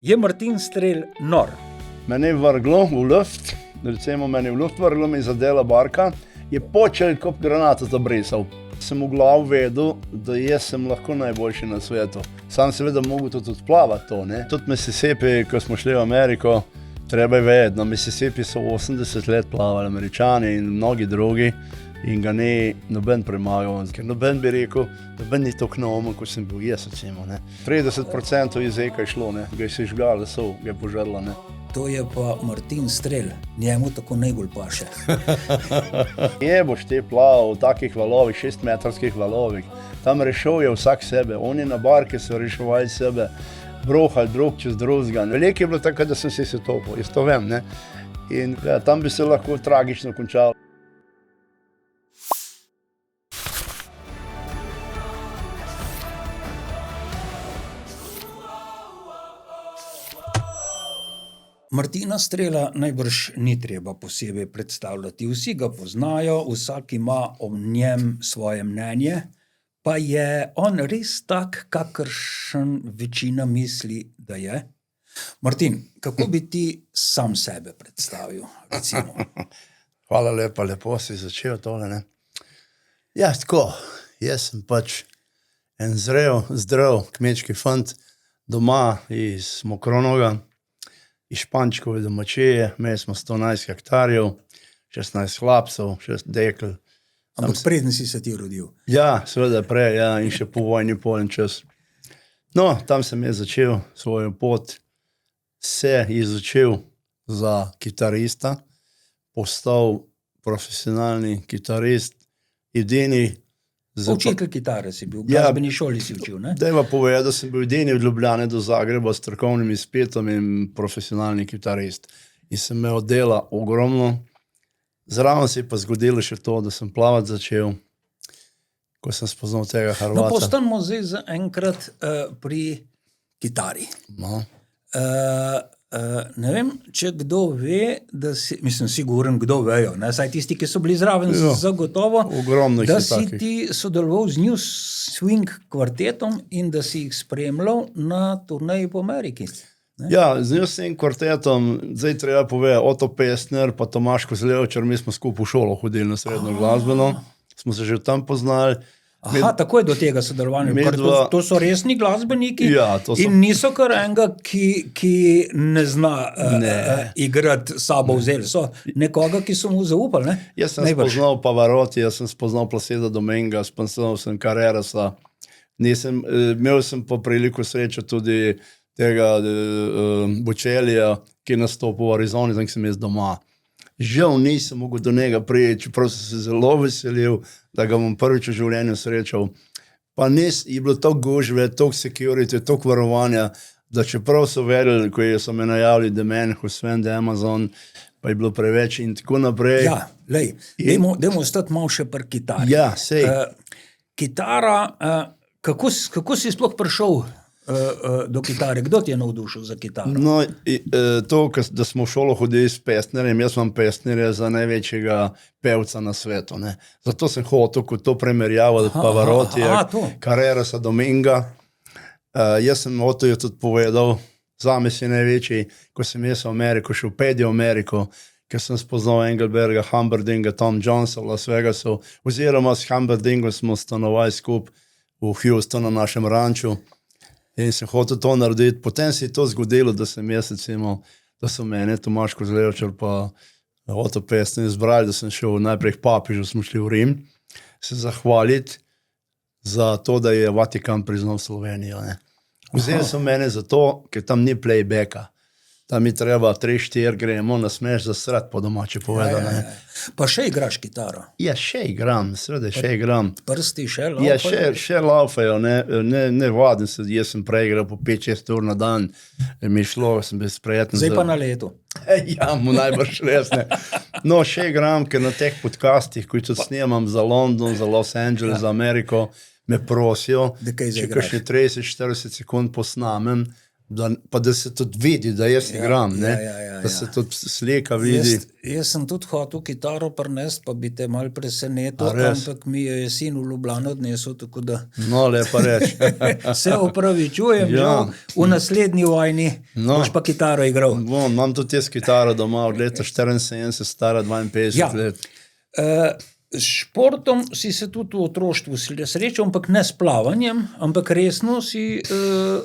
Je Martin Strel nor? Mene je vrglo v luft, recimo mene je v luft vrglo, mi je zadela barka, je počel kot granata zabrisal. Sem v glavu vedel, da jaz sem lahko najboljši na svetu. Sam seveda mogu tudi odplavati to, ne. Tudi Mississippi, ko smo šli v Ameriko, treba je vedeti, na Mississippi so 80 let plavali Američani in mnogi drugi in ga ni noben premagal, ker noben bi rekel, noben ni tako neumen, kot sem bil jaz, recimo, ne. 30% jezika je šlo, ne, ga je se žgalo, ga je požrlo, ne. To je pa Martin Strel, njemu tako najbolj paše. Je boš te plaval v takih valovih, 6-metrskih valovih, tam rešil je vsak sebe, oni na barke so reševali sebe, brohali drug čez drugega. Veliko je bilo tako, da sem se topil, jaz to vem, ne. In ja, tam bi se lahko tragično končalo. Martina Strela najbrž ni treba posebej predstavljati. Vsi ga poznajo, vsak ima o njem svoje mnenje, pa je on res tak, kakršen večina misli, da je. Martin, kako bi ti sam sebe predstavil, recimo? Hvala lepa, lepo si začel tole, ne. Ja, tako, jaz sem pač en zdrav kmečki fant doma iz Mokronoga, iz Špančkove domačije, imeli smo 111 hektarjev, 16 hlapcev, 6 dekel. Ampak preden si se ti rodil. Ja, seveda prej, ja, in še po vojni polen čas. No, tam sem jaz začel svojo pot, se izučil za kitarista, postal profesionalni kitarist, edini. Učitelj kitare si bil, v glasbeni šoli si učil, ne? Dajva povedati, da sem bil edini od Ljubljane do Zagreba s strokovnim izpitom in profesionalni kitarist. In sem imel dela ogromno. Zraven se je pa zgodilo še to, da sem plavati začel, ko sem spoznal tega Hrvata. No, postanemo zdaj zaenkrat pri kitari. No. Ne vem, če kdo ve, da si, mislim, siguren, kdo vejo, ne? Saj tisti, ki so bili zraven, zagotovo, da si takih. ti sodeloval z New Swing kvartetom in da si jih spremljal na turneji po Ameriki. Ne? Ja, z New Swing kvartetom, zdaj treba povedati, Oto Pestner pa Tomaž Kozlevčar, mi smo skupaj v šolo hodili na srednjo glasbeno, smo se že tam poznali. Aha, tako je do tega sodelovanja. To so resni glasbeniki, ja, in niso kar enega, ki ne zna igrati sabo vzeli. So nekoga, ki so mu zaupali, ne? Jaz sem spoznal Pavarotti, jaz sem spoznal Placida Dominga, spoznal sem Carrerasa. Imel sem pa priliko srečo tudi tega Bočelija, ki je nastopil v Arizoni, tam sem jaz doma. Žal nisem mogel do njega priti, čeprav sem se zelo veselil, da ga bom prvič v življenju srečal. Pa je bilo toliko gužve, toliko security, toliko varovanja, da čeprav so vedeli, ko so me najavili, da meni, Husven, da Amazon, pa je bilo preveč in tako naprej. Ja, lej, dajmo ostati malo še pri kitari. Ja, sej. Kitara, kako si sploh prišel do kitare? Kdo ti je navdušil za kitaro? No, to, da smo v šolo hodili s Pestnerjem, jaz imam Pestnerja za največjega pevca na svetu, ne. Zato sem hotel, ko to primerjavo, da Pavarottija, Carrerasa, Dominga. Jaz sem hotel tudi povedal, zame si največji, ko sem jaz v Ameriko šel, v Ameriko, ker sem spoznal Engelberga, Humperdinga, Tom Jonesa v Las Vegasu, oziroma s Humperdingom smo stanovali skupaj v Houstonu na našem ranču. In sem hotel to narediti. Potem se je to zgodilo, da sem jaz, recimo, da so mene Tomaž Kozlevčar pa Oto Pestner izbrali, da sem šel najprej k papežu, smo šli v Rim, se zahvaliti za to, da je Vatikan priznal Slovenijo, ne. Vzeli so mene zato, ker tam ni playbacka. Tam mi treba 3-4 gremo na smeš zasrati, po domače povedano. Ja. Pa še igraš kitaro? Ja, še igram, seveda še igram. Prsti še laufajo? Ja, še laufajo, ne vadim se, jaz sem prej igral po 5-6 ur na dan, mi je šlo, sem bil sprejeten. Zdaj pa na letu. Ja, mu najbrž res ne. No, še igram, ker na teh podcastih, ko tudi snemam za London, za Los Angeles, za Ameriko, me prosijo, če kakšne 30-40 sekund posnamem, Pa da se tudi vidi, da jaz igram, ne? Da se tudi slika vidi. Jaz sem tudi hotel kitaro prinesti, pa bi te malo presenetil, ampak mi je sin v Ljubljano odnesel, tako da... No, lepa reč. Se opravičujem, žal, v naslednji vojni boš pa kitaro igral. Imam tudi jaz kitaro doma od leta 74, stara 52 let. S športom si se tudi v otroštvu srečal, ampak ne s plavanjem, ampak resno si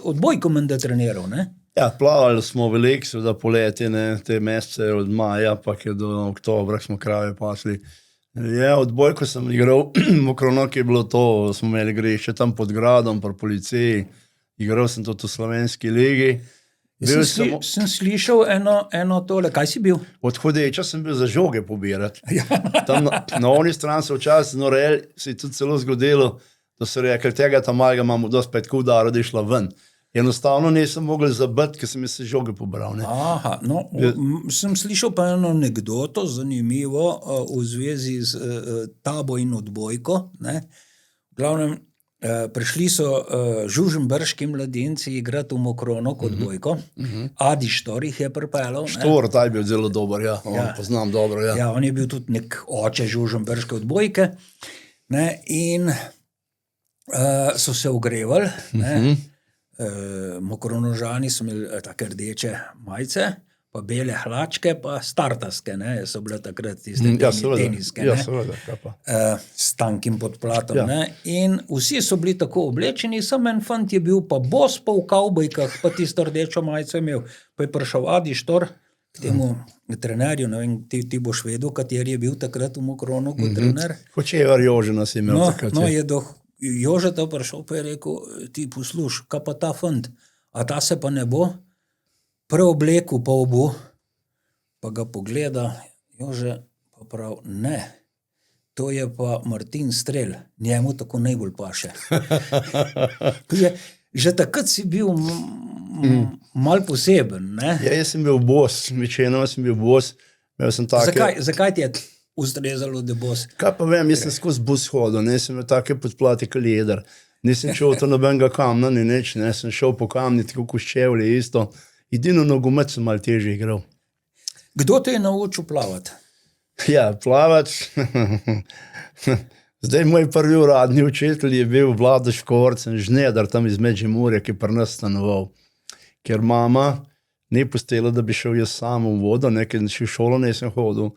odbojko menda treniral, ne? Ja, plavali smo veliko, seveda poleti, ne, te mesece od maja, pa do oktobra smo krave pasli. Ja, odbojko sem igral, Mokrono, ki je bilo to, smo imeli igrišče tam pod gradom, pri policiji, igral sem tudi v slovenski ligi. Sem slišal eno tole, kaj si bil? Od hodeča sem bil za žoge pobirati. Tam na oni strani so včasih noreli, se je tudi celo zgodilo, da so rekli, tega tam malega imamo dosti petko udaro, da je šla ven. Enostavno nisem mogel zabiti, ker sem se žoge pobral. Ne? Aha, no, sem slišal pa eno anekdoto, zanimivo, v zvezi z tabo in odbojko. Ne? V glavnem, prišli so žužembrški mladinci igrati v Mokrono kot odbojko. Adi Štor jih je pripeljal. Štor, ta je bil zelo dober, ja. Poznam dobro, ja. Ja, on je bil tudi nek oče žužembrške odbojke. Ne? In so se ogrevali, ne? Mokronožani so imeli take rdeče majice, pa bele hlačke, pa startaske, ne, so bile takrat tiste teniske, s tankim podplatom, ne, in vsi so bili tako oblečeni, samo en fant je bil pa bos, pa v kavbojkah, pa tisto rdečo majico imel, pa je prišel Adi Štor k temu trenerju, ne vem, ti boš vedel, kateri je bil takrat v Mokronu kot trener. Hočevar Jožena si imel takrat. No, je Jožeta prišel, pa je rekel, ti posluš, kaj pa ta fant, a ta se pa ne bo preoblekel pa obu, pa ga pogleda, Jože pa prav, ne, to je pa Martin Strel, njemu tako najbolj paše. Že takrat si bil mal poseben, ne? Ja, jaz sem bil bos, večinoma sem bil bos. Zakaj ti je ustrezalo, da bos? Kaj pa vem, jaz sem skozi bus hodil, nisem imel take podplati kot leder. Nisem šel to nobenega kamna, ni nič, ne, sem šel po kamni, tako Koščevlje isto. Edino nogomet sem malo težje igral. Kdo te je naučil plavati? Ja, plavati. Zdaj, moj prvi uradni učitelj je bil Vlado Škorc, inženir tam iz Međimurja, ki je pri nas stanoval. Ker mama ni pustila, da bi šel jaz sam v vodo, nekaj v šolo nisem hodil.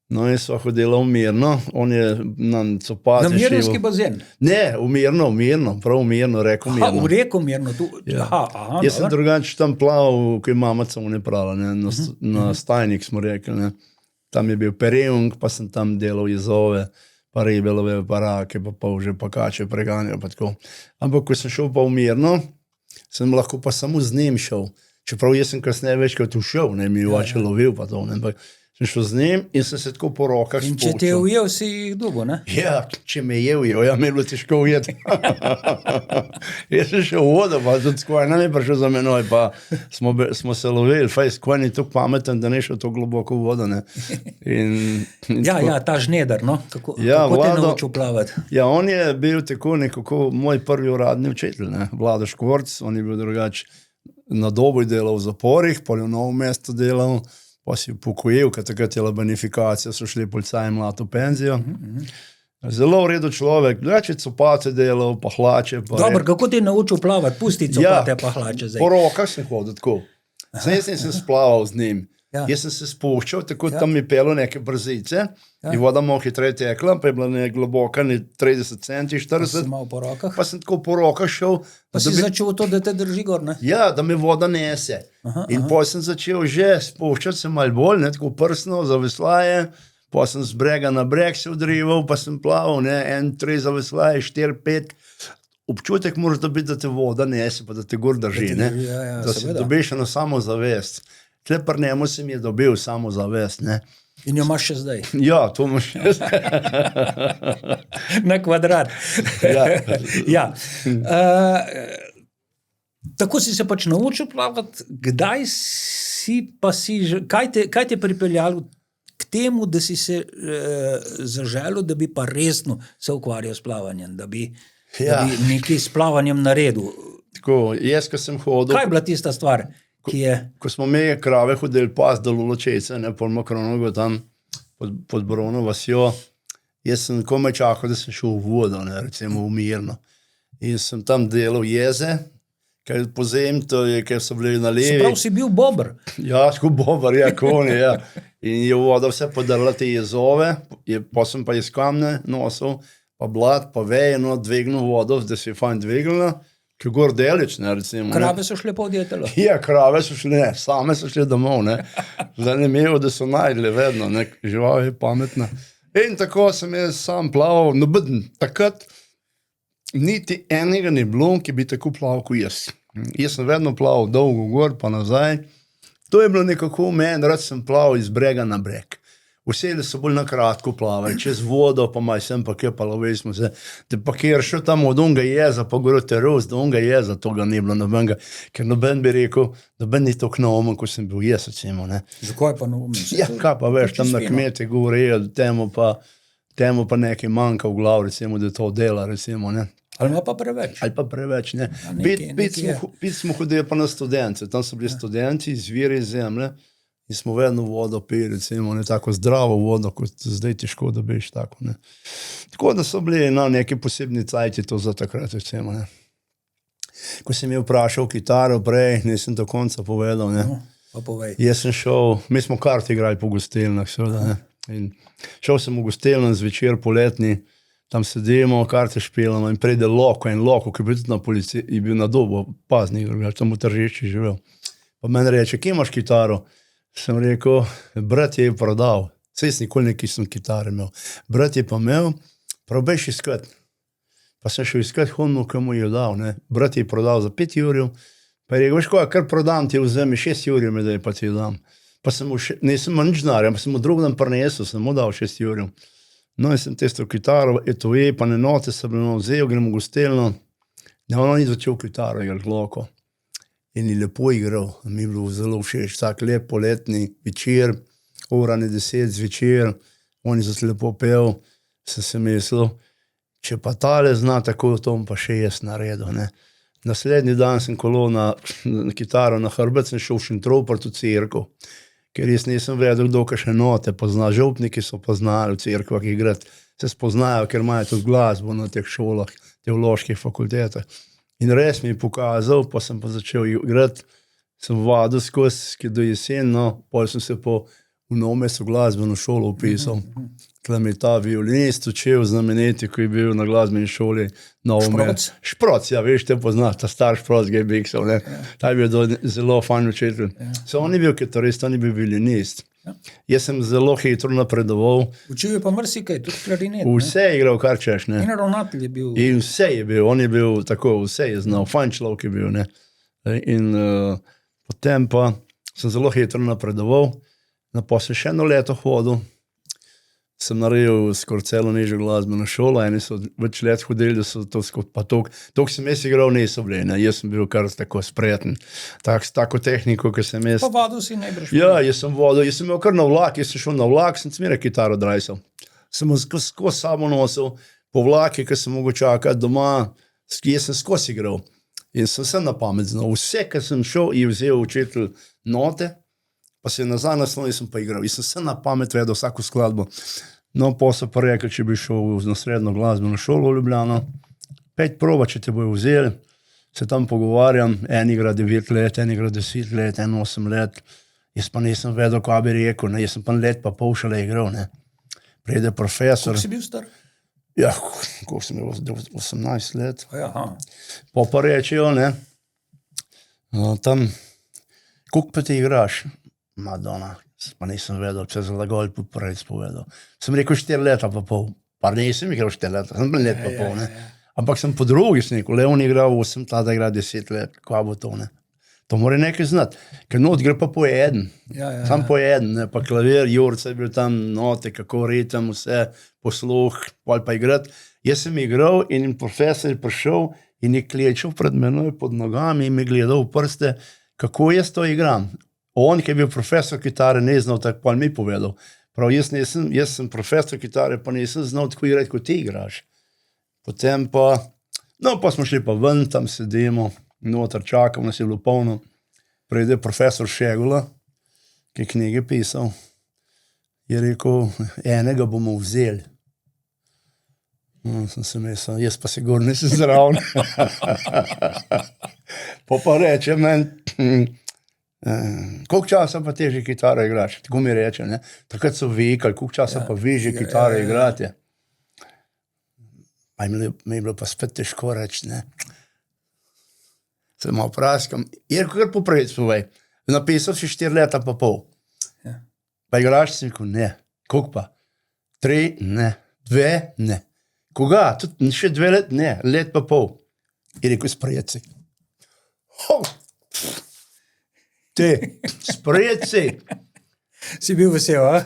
No, in sva hodila v Mirno, on je na copati šival. Na Mirnski bazen? Ne, v Mirno, prav v Mirno, rekel Mirno. V reko Mirno, tu? Ja. Jaz sem drugače tam plaval, ko je mamaca ne prala, ne, na stajnik smo rekli, ne. Tam je bil perejung, pa sem tam delal jezove, pa rebelove, pa rake, pa polže, pa kače preganjal, pa tako. Ampak, ko sem šel pa v Mirno, sem lahko pa samo z njim šel. Čeprav jaz sem kasneje večkrat ušel, ne, mi oče lovil pa to, ne, ampak sem šel z njim in sem se tako po rokah spočil. In če te je ujel, si jih dugo, ne? Ja, če me je ujel, ja, me je bilo težko ujeti. Jaz sem šel v vodo, pa tudi skoj, nam je prišel za menoj, pa smo se lovili, skoj ni tako pameten, da ne šel tako globoko v vodo, ne. Ja, ta žnedar, no? Kako te naučil plavati? Ja, on je bil tako nekako moj prvi uradni učitelj, ne, Vlado Škorc, on je bil drugač na Doboj delal v zaporih, pa je v Novo mesto delal, pa si upokojil, ker takrat je bila bonifikacija, so šli policaji mlad v penzijo. Zelo v redu človek, drugače copate delal, pa hlače. Dobro, kako ti je naučil plavati? Pusti copate pa hlače zdaj. Po rokah sem hodil tako. Zdaj sem splaval z njim. Jaz sem se spuščal, tako tam mi pelo neke brzice in voda malo hitreje tekla, pa je bila ne globoka, ne 30 centi, 40. Pa si malo po rokah? Pa sem tako po rokah šel. Pa si začel to, da te drži gor, ne? Ja, da me voda nese. In potem sem začel že spuščati se malo bolj, ne, tako prsno, zaveslaje, potem sem z brega na breg se odrival, pa sem plaval, ne, 1-3 zaveslaje, 4-5. Občutek moraš dobiti, da te voda nese, pa da te gor drži, ne. Da si dobiš eno samozavest. Tle pri njemu si mi je dobil samozavest, ne. In jo imaš še zdaj? Ja, to imaš še zdaj. Na kvadrat. Ja. Tako si se pač naučil plavati, kdaj si pa si, kaj te pripeljalo k temu, da si se zaželil, da bi pa resno se ukvarjal s plavanjem, da bi nekaj s plavanjem naredil? Tako, jaz, ko sem hodil... Kaj je bila tista stvar, ki je... Ko smo mi krave hodili pas do Luločece, pol Makronogo tam pod Borono vasjo, jaz sem komaj čakal, da sem šel v vodo, recimo v Mirno. In sem tam delal jeze, kaj pozem, to je, kaj so bili na levi. Sprav si bil bober. Ja, tako bober, ja, koni, ja. In je voda vse podrla te jezove, pa sem pa iz kamne nosil, pa blat, pa vejeno, dvignil vodo, da se je fajn dvignila, ki gor delič, recimo. Krave so šle po odjetelo. Ja, krave so šle, same so šle domov, Zanimivo, da so najdli vedno, žival je pametna. In tako sem jaz sam plaval, takrat niti enega ni bilo, ki bi tako plaval kot jaz. Jaz sem vedno plaval dolgo gor, pa nazaj. To je bilo nekako v meni, rad sem plaval iz brega na breg. Vseli so bolj na kratko plavali, čez vodo, pa maj sem pa kje, pa lovili smo se. Te pa kjer šel tam od onga jeza, pa gor teroz, do onga jeza, toga ni bilo nobenega, ker noben bi rekel, noben ni to knomen, ko sem bil jaz, recimo. Zakaj pa noben? Ja, kaj pa veš, tam na kmete govorijo, temu pa nekaj manjka v glav, recimo, da to dela, recimo, Ali pa preveč. Ali pa preveč, Pit smo hodili pa na studence, tam so bili studenti iz vire iz zemlje in smo vedno vodo pili, recimo, tako zdravo vodo, kot zdaj težko dobiš tako, Tako da so bili neki posebni cajti to za takrat, recimo, Ko sem je vprašal kitaro prej, nisem do konca povedal, Pa povej. Jaz sem šel, mi smo kart igrali po gostilnah, seveda, In šel sem v gostilno zvečer poletni, tam sedimo, karte špilamo in pride Loko, ki je bil tudi na policiji, je bil na Dobu, paznik, tam v Tržišči živel. Pa meni reče, kje imaš kitaro? Sem rekel, brat je prodal. Saj jaz nikoli neki sem kitare imel. Brat je pa imel, probejš iskat. Pa sem šel iskat honmu, ki mu je dal. Brat je prodal za 5 jurjev. Pa je rekel, veš ko, kar prodam, ti vzemi 6 jurjev, da je pa ti dam. Pa sem mu, nisem mu nič denarja, pa sem mu drug dan prinesel, sem mu dal 6 jurjev. No, in sem testo kitaro, etui, pa note sem vzel, grem v gostilno. On ni začel kitaro igrati Loko. In je lepo igral, mi je bilo zelo všeč, tak lep poletni večer, ura ne 10 zvečer, on je zase lepo pel, sem se mislil, če pa tale zna tako, to pa še jaz naredil, Naslednji dan sem kolil na kitaro na hrbet, sem šel v Šentropert v cerkev, ker jaz nisem vedel, kdo še note pozna. Župniki so poznali v cerkvah igrati, se spoznajo, ker imajo tudi glasbo na teh šolah, teoloških fakultetah. In res mi je pokazal, pa sem pa začel igrati, sem vadil skozi do jesen, potem sem se po v Novom mestu glasbeno šolo upisal. Tle mi je ta violinist učil, znameniti, ko je bil na glasbeni šoli Novo mesto. Šproc, ja, veš, te poznaš, ta star Šproc, ga je biksal, Ta je bil zelo fajn učitelj. On ni bil kitarist, on je bil violinist. Jaz sem zelo hitro napredoval. Učil je pa marsikaj, tudi klarinet. Vse je igral, kar češ, In ravnatelj je bil. In vse je bil, on je bil tako, vse je znal, fajn človek je bil, In potem pa sem zelo hitro napredoval. Pa sem še eno leto hodil, sem naredil skoraj celo nižjo glasbeno šolo, eni so več let hodili, da so to skot, pa toliko sem jaz igral, niso bili, jaz sem bil kar tako spreten, tako tehniko, ki sem jaz... Pa vadil si najbrž. Ja, jaz sem imel kar na vlak, jaz sem šel na vlak, sem smere kitaro drajsal. Sem skozi sabo nosil, po vlaki, ki sem mogel čakati doma, jaz sem skozi igral. In sem se na pamet znal. Vse, ki sem šel, je vzel učitelj note, pa se je nazaj naslonil in sem pa igral. In sem se na pamet vedel vsako skladbo. No, pa so pa rekli, če bi šel na srednjo glasbeno šolo v Ljubljano, 5 proba, če te bojo vzeli, se tam pogovarjam, en igra 9 let, en igra 10 let, en 8 let. Jaz pa nisem vedel, kaj bi rekel, jaz sem pa let pa pol šele igral. Pride profesor. Kako si bil star? Ja, kako sem bil, 18 let. Aha. Pa rečejo, tam, koliko pa ti igraš? Madonna, pa nisem vedel, če za lagolj prej spovedal. Sem rekel 4 leta pa pol, pa nisem igral 4 leta, sem bil let pa pol, Ampak sem po drugi sniku, Leon igral 8, tada igra 10 let, kva bo to, To mora nekaj znati, ker not gre pa po eden, sam po eden, pa klavir, Jurca je bil tam, note, kako ritem, vse, posluh, pa igrati. Jaz sem igral in profesor je prišel in je klečal pred menoj pod nogami in mi gledal v prste, kako jaz to igram. On, ki je bil profesor kitare, ne znal tako, pa mi povedal. Prav, jaz sem profesor kitare, pa nisem znal tako igrati, kot ti igraš. Potem pa, pa smo šli pa ven, tam sedimo, noter čakal, nas je bilo polno. Pride profesor Šegula, ki je knjige pisal, je rekel, enega bomo vzeli. Sem se mislil, jaz pa sigurno nisem zraven. Pa reče meni, koliko časa pa te že kitaro igraš? Tako mi reče, ne? Takrat so vikali, koliko časa pa vi že kitaro igrate? Mi je bilo pa spet težko reči, ne? Se malo praskam. Je kar poprejc povej. Napisal si 4 leta pa pol. Pa igraš si rekel, ne. Koliko pa? 3? Ne. 2? Ne. Koga? Tudi še 2 let? Ne. Let pa pol. Je rekel, sprejet si. Te, sprejet si. Si bil vesel, a?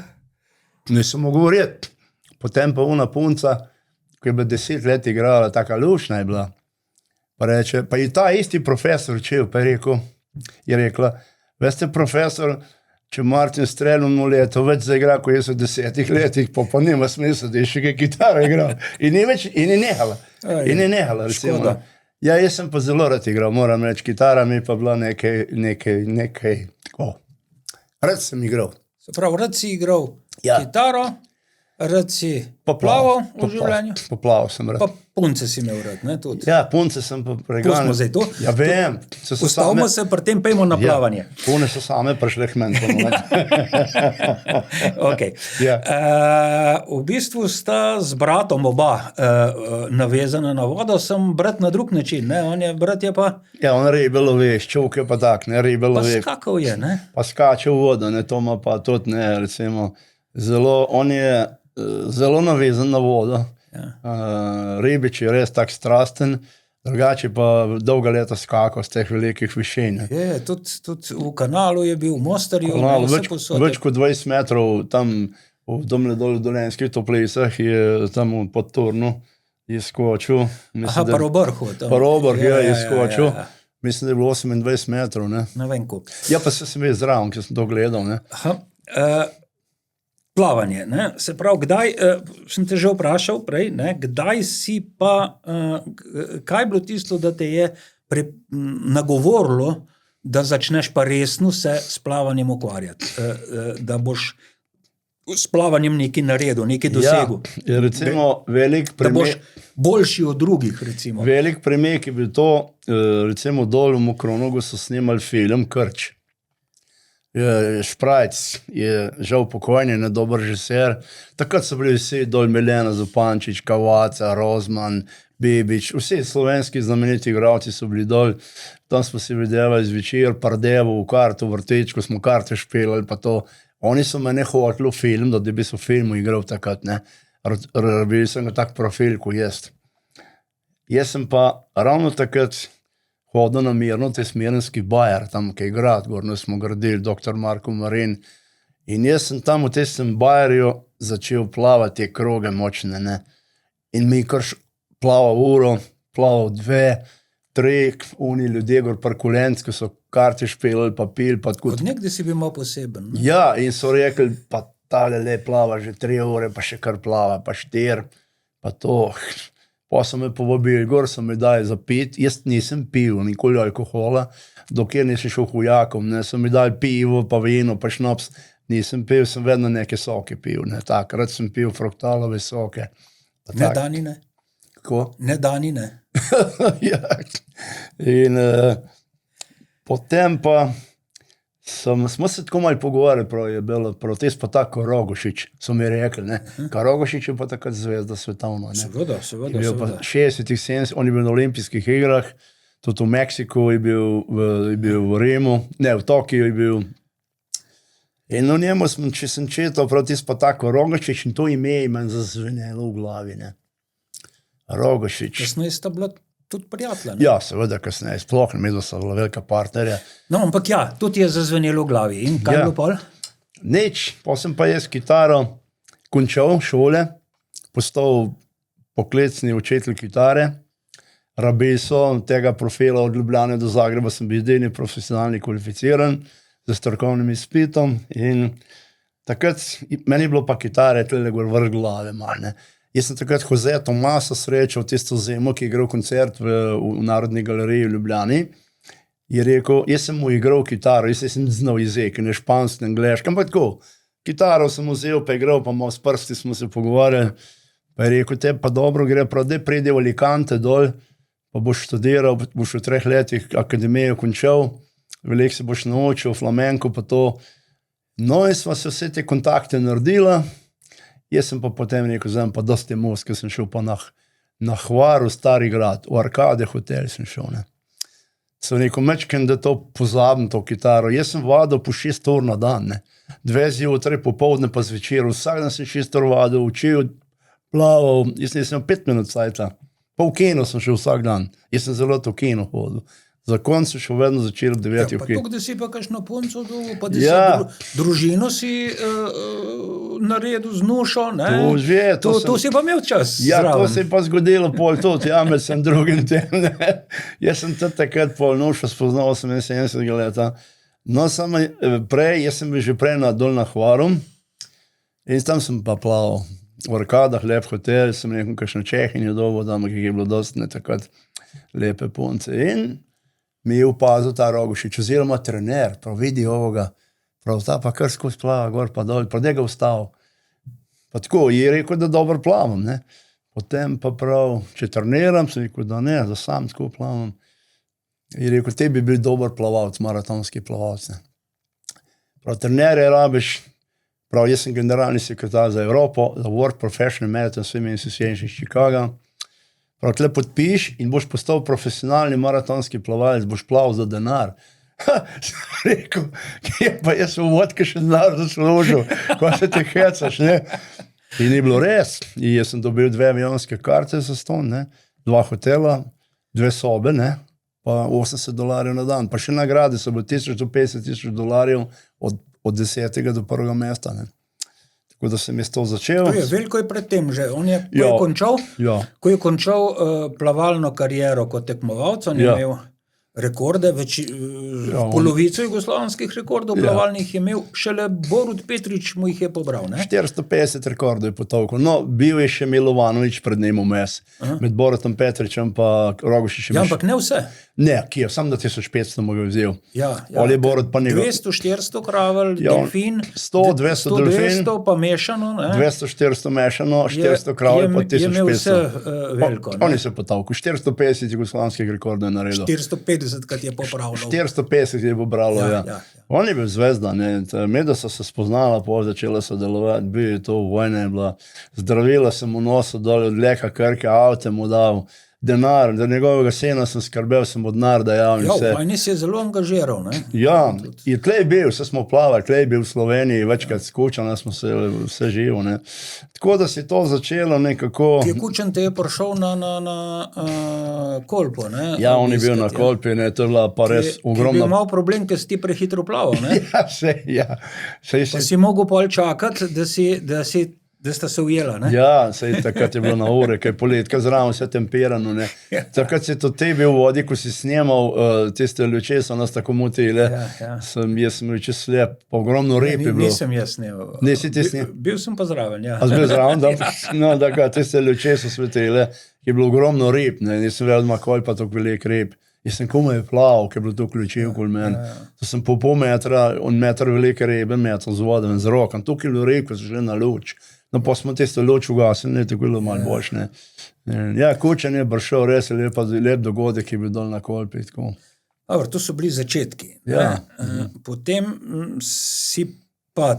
Nisem mogel govoriti. Potem pa una punca, ko je bila 10 let igrala, taka lušna je bila. Pa reče, pa je ta isti profesor učil, pa je rekla, veste profesor, če Martin Strelno leto več zaigra, ko jaz v 10 letih, pa nima smisla, da je še kaj kitaro igral. In je nehala. In je nehala, recimo. Ja, jaz sem pa zelo rad igral, moram reči, kitara mi pa bila nekaj, tako. Rad sem igral. Se pravi, rad si igral kitaro, rad si plaval v življenju. Poplaval sem rad. Pa punce si imel rad, ne, tudi. Ja, punce sem pa preganjal. Pustimo zdaj to. Ja, vem. Ustavimo se, pri tem pejmo na plavanje. Ja, pune so same prišle k meni. Ok. V bistvu sta z bratom oba navezana na vodo, sem brat na drug način, ne, brat je pa... Ja, on ribelo ve, ščovk je pa tak, ne, ribelo ve. Pa skakal je, ne. Pa skače v vodo, ne, to ima pa tudi, ne, recimo, on je zelo navezan na vodo. Ribič je res tak strasten, drugače pa dolga leta skakal z teh velikih višin. Je, tudi v kanalu je bil, v Mostarju, več kot 20 metrov tam v domle dol v Dolenskih Toplicah je tam pod Turnu je skočil. Aha, pa Robrhu. Pa Robrh je skočil. Mislim, da je bilo 28 metrov, ne. Ne vem koliko. Ja, pa sem bil zraven, ker sem to gledal, ne. Aha, plavanje, ne? Se pravi, kdaj, sem te že vprašal prej, ne? Kdaj si pa, kaj je bilo tisto, da te je nagovorilo, da začneš pa resno se s plavanjem ukvarjati, da boš s plavanjem nekaj naredil, nekaj dosegel. Ja, recimo velik primer... Da boš boljši od drugih, recimo. Velik primer je bil to, recimo dol v Mokronogu so snimali film Krč. Šprajc je žal pokojni, ne dober režiser. Takrat so bili vsi dol Milena Zupančič, Kavaca, Rozman, Bibič, vsi slovenski znameniti igralci so bili dol. Tam smo si videli zvečer, Pardevo v kartu, vrtičko, smo karte špilali, pa to. Oni so me ne hoteli v film, da bi so v filmu igral takrat, ne. Rabili sem ga tak profil, ko jaz. Jaz sem pa ravno takrat hodil na Mirno, te Smirnski bajer, tam kaj grad, gorno smo gradili, dr. Marko Marin. In jaz sem tam v testem bajerju začel plavati te kroge močne, ne. In mi kar plaval uro, plaval 2, 3, oni ljudje gor parkulenc, ko so karte špilali, pa pil, pa tako. Od nekde si bil malo poseben. Ne? Ja, in so rekli, pa tale le plava že 3 ure, pa še kar plava, pa 4, pa to... Pa so me povabili, gor so me dali za pit, jaz nisem pil, nikoli alkohola, dokjer nisem šel hujakom, ne, so mi dali pivo, pa vino, pa šnops, nisem pil, sem vedno neke soke pil, ne, takrat sem pil fruktalove soke. Ne danine? Kako? Ne danine? Ja, in potem pa smo se tako malo pogovarjali, je bilo protest pa tako Rogošič, so mi rekli, ne, ka Rogošič je pa takrat zvezda svetovna, ne. Seveda. Je bil pa 60-ih, 70-ih, on je bil na olimpijskih igrah, tudi v Meksiku je bil v Rimu, ne, v Tokiju je bil. In v njemu če sem četal protest pa tako Rogošič in to ime imam zazvenelo v glavi, ne. Rogošič. Kasneje sta bila tudi prijatelja, ne? Ja, seveda kasneje, sploh ne, medva sta bila velika partnerja. No, ampak ja, tudi je zazvenelo v glavi. In kaj je bilo pol? Nič, pa sem pa jaz kitaro končal šole, postal poklicni učitelj kitare, rabil so tega profila od Ljubljane do Zagreba, sem bil edini profesionalni kvalificiran z strokovnim izpitom in takrat meni je bilo pa kitare tlele gor vrh glave, ne. Jaz sem takrat Jose Tomasa srečal tisto zimo, ki je igral koncert v Narodni galeriji v Ljubljani. Je rekel, jaz sem mu igral kitaro, jaz sem znal jezik, ne španski, ne angleški, ampak tako. Kitaro sem vzel, pa igral, pa s prsti smo se pogovarjali. Pa je rekel, te pa dobro gre, prav, da pridi v Alicante dol, pa boš študiral, boš v 3 letih akademijo končal, veliko se boš naučil, flamenko pa to. No, in sva se vse te kontakte naredila. Jaz sem pa potem rekel, zdaj pa dosti most, ker sem šel pa na Hvar v Stari grad, v Arkade hotel sem šel, ne. Sem rekel, mečken, da to pozabim, to kitaro. Jaz sem vadil po 6 ur na dan, ne. 2 zjutraj, popoldne pa zvečer, vsak dan sem 6 ur vadil, učil, plaval, jaz nisem 5 minut cajta. Pa v kino sem šel vsak dan, jaz sem zelo to kino hodil. Za konc sem šel vedno začel 9 pa to, da si pa kakšno punco dobil, pa da si družino si naredil z nušo, ne? To si pa imel čas zraven. To se je pa zgodilo pol tudi, med sem drugim tem, ne. Jaz sem tudi takrat pol nušo spoznal 78 leta. No, samo prej, jaz sem bil že prej dol na Hvaru in tam sem pa plaval v Arkadah, lep hotel, sem rekel, kakšno Čehinjo dobo, tam ki je bilo dosti ne takrat lepe punce. In mi je upazil ta Rogošič, oziroma trener, prav vidi ovoga, prav ta pa kar skozi plava, gor pa dol, pa da ga vstal. Pa tako, je rekel, da dobro plavam, ne. Potem pa prav, če treniram, sem rekel, da ne, da sam tako plavam. Je rekel, te bi bil dober plavalc, maratonski plavalc, ne. Prav, trenerje rabiš, prav, jaz sem generalni sekretar za Evropo, za World Professional Marathon Swimming Association iz Chicaga. Prav, tle podpiš in boš postal profesionalni maratonski plavalec, boš plaval za denar. Sem rekel, pa jaz sem vodke še denar zaslužil, ko se te hecaš, ne. In ni bilo res. In jaz sem dobil 2 avionske karte za ston, ne. 2 hotela, 2 sobe, ne. Pa $80 na dan. Pa še nagrade so bile $1,050 od 10. do 1. mesta, ne. Tako da sem jaz to začel. Veliko je pred tem že. On je, ko je končal plavalno kariero kot tekmovalec, on je imel rekorde, polovico jugoslovanskih rekordov plavalnih je imel, šele Borut Petrič mu jih je pobral, ne? 450 rekordov je potolkal. No, bil je še Milovanović pred njim vmes, med Borutom Petričem pa Rogošičem. Ja, ampak ne vse. Ne, ki je, sam da 1500 mu ga vzel. Ali je Borut pa njegov. 200-400 kravelj, delfin, 100-200 delfin, 200 pa mešano, ne? 200-400 mešano, 400 kravelj pa 1500. Je imel vse veliko, ne? On je se potolkal. 450 jugoslovanskih rekordov je naredil. 450, kad je popravljal. 450 je popravljal, ja. On je bil zvezda, ne. Medja so se spoznala, začela sodelovati, bil je to, vojna je bila, zdravila sem mu nosil dol od Leka Krke, avte mu dal, denar, za njegovega sena sem skrbel, sem od denar dajal in vse. Ja, v vojni si je zelo angažiral, ne? Ja, in tle je bil, vse smo plavali, tle je bil v Sloveniji, večkrat skučali, smo se vse živo, ne. Tako da si to začelo nekako... Ki je Kučan te je prišel na Kolpo, ne? Ja, on je bil na Kolpi, ne, to je bila pa res ogromna... Ki je bil mal problem, ker si ti prehitro plaval, ne? Ja. Pa si mogel pol čakati, da sta se ujela, ne? Ja, sej takrat je bilo na ure, kaj polet, kaj zraven vse temperano, ne. Takrat si to tebi v vodi, ko si snemal tiste luče, so nas tako motile. Jaz sem luče slep, pa ogromno rep je bilo. Nisem jaz snemal. Nisi ti snemal? Bil sem pa zraven, ja. A si bil zraven, da? No, tako, tiste luče so svetile, je bilo ogromno rep, ne, nisem vedel, makoj pa toliko velik rep. Jaz sem komaj plaval, ker je bilo to ključe okoli meni. To sem po pol metra, on meter velike rebe, meter z vodom, z rokom. To je bilo rep, ko so šli na luč. No, pa smo tisto luč ugasili, tako je bilo malo boljš, ne. Ja, Kučan je prišel, res je lep dogodek, ki je bil dol na Kolpi, tako. Dobro, to so bili začetki. Ja. Potem si pa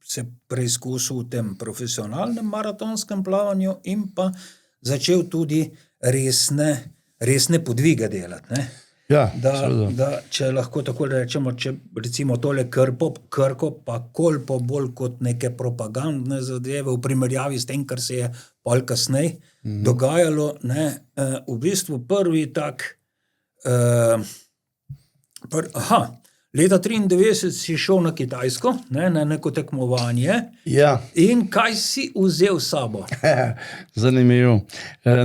se preizkusil v tem profesionalnem maratonskem plavanju in pa začel tudi resne podvige delati, ne? Ja, da če lahko tako rečemo, če recimo tole Krko pa Kolpo bolj kot neke propagandne zadeve v primerjavi s tem, kar se je pol kasnej dogajalo, ne, v bistvu prvi tak leta 93 si šel na Kitajsko, ne, na neko tekmovanje. Ja. In kaj si vzel s sabo? Zanimivo.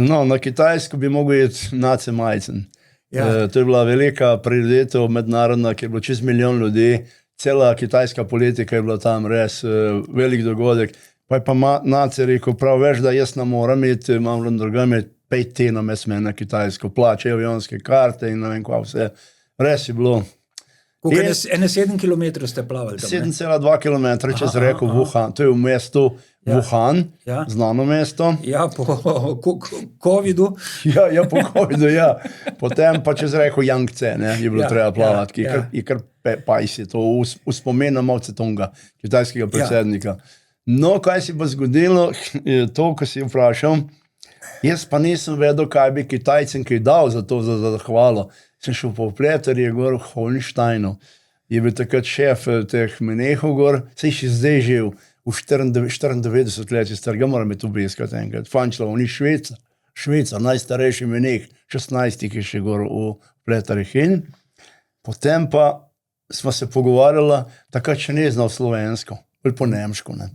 No, na Kitajsko bi mogel iti Nace Majcen. Ja. To je bila velika prireditev mednarodna, ki je bilo čez 1 milijon ljudi, cela kitajska politika je bila tam res velik dogodek. Pa je pa naci rekel, prav veš, da jaz ne moram imeti, imam drugam 5 tednov, jaz me na Kitajsko plačajo avionske karte in ne vem kva vse. Res je bilo. Ene 7 km ste plavali tam, 7,2 km čez reko Wuhan, to je v mestu Wuhan, znano mesto. Ja, po covidu. Ja, po covidu, ja. Potem pa čez reko Yangtze, je bilo treba plavati, je kar pajsi, to v spomen na Mao Tse-tunga, kitajskega predsednika. No, kaj si pa zgodilo, to, ko si vprašal, jaz pa nisem vedel, kaj bi Kitajcem kaj dal za to, za zahvalo. Sem šel po Pleterju gor v Hohensteinu. Je bil takrat šef teh menehov gor, se je še zdaj živ, v 94 let je star, ga moram je tu obiskati enkrat. Fančlov, on je Švica, najstarejši meneh, 16 je še gor v Pleterjih. In potem pa smo se pogovarjali, takrat še ne znal slovensko, ali po nemško, ne.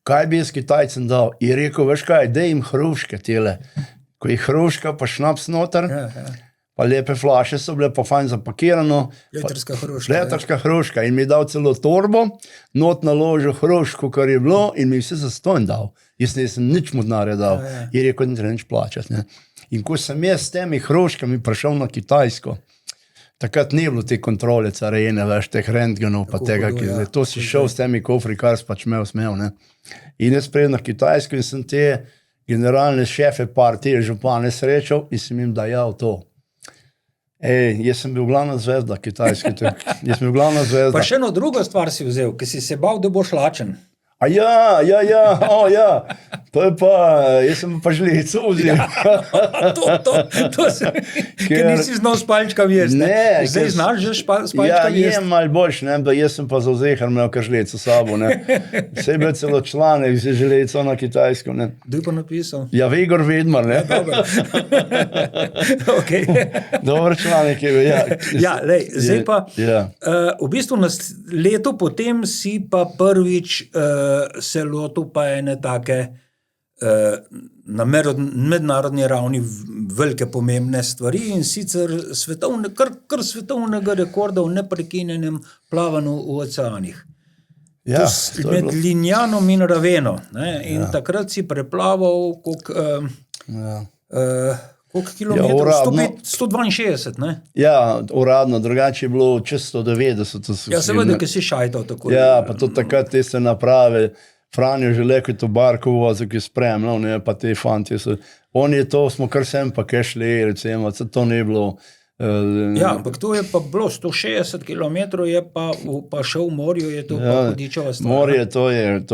Kaj bi jaz Kitajcem dal? Je rekel, veš kaj, daj jim hruške tele. Ko je hruška, pa šnaps noter, pa lepe flaše so bile, pa fajn zapakirano. Letrska hruška. Letrska hruška. In mi je dal celo torbo, not naložil hruško, kar je bilo, in mi vse zastonj dal. Jaz nisem nič mu denarja dal. Je rekel, ne treba nič plačati. Ne. In ko sem jaz s temi hruškami prišel na Kitajsko, takrat ni bilo te kontrole carejene, veš, teh rentgenov, pa tega, to si šel s temi kofri, kar si pač smel, ne. In jaz pred na Kitajsko in sem te generalne šefe partije, župane srečal in sem jim dajal to. Jaz sem bil glavna zvezda Kitajske. Jaz sem bil glavna zvezda. Pa še eno drugo stvar si vzel, ki si se bal, da boš lačen. Ja. To je pa, jaz sem pa žlico vzel. To se, ker nisi znal s palčkam jesti. Ne. Zdaj znaš že s palčkam jesti. Ja, jem malo boljš, ne, da jaz sem pa zauzehar imel kar žlico sabo, ne. Vse je bil celo članek z žlico na Kitajsko, ne. Kdo je pa napisal? Ja, Igor Vidmar, ne. Dobro. Okay. Dober članek je bil, ja. Ja, lej, zdaj pa, v bistvu leto potem si pa prvič se lotil pa ene take na mednarodni ravni velike pomembne stvari in sicer kar svetovnega rekorda v neprekinjenem plavanju v oceanih. Ja, med Linjanom in Raveno. Ne? In takrat si preplaval koliko kilometrov? 162, ne? Ja, uradno, drugače je bilo čez 190. Ja, seveda, ki si šajtal tako. Ja, pa to takrat te se naprave, Franjo Želeko je to barko vozil, ki je spremljal, ne, pa te fantje so, oni je to, smo kar sem pa kaj šli, recimo, to ni bilo. Ja, ampak to je pa bilo 160 km, je pa še v morju, je to pa hudičeva stvar. Morje, to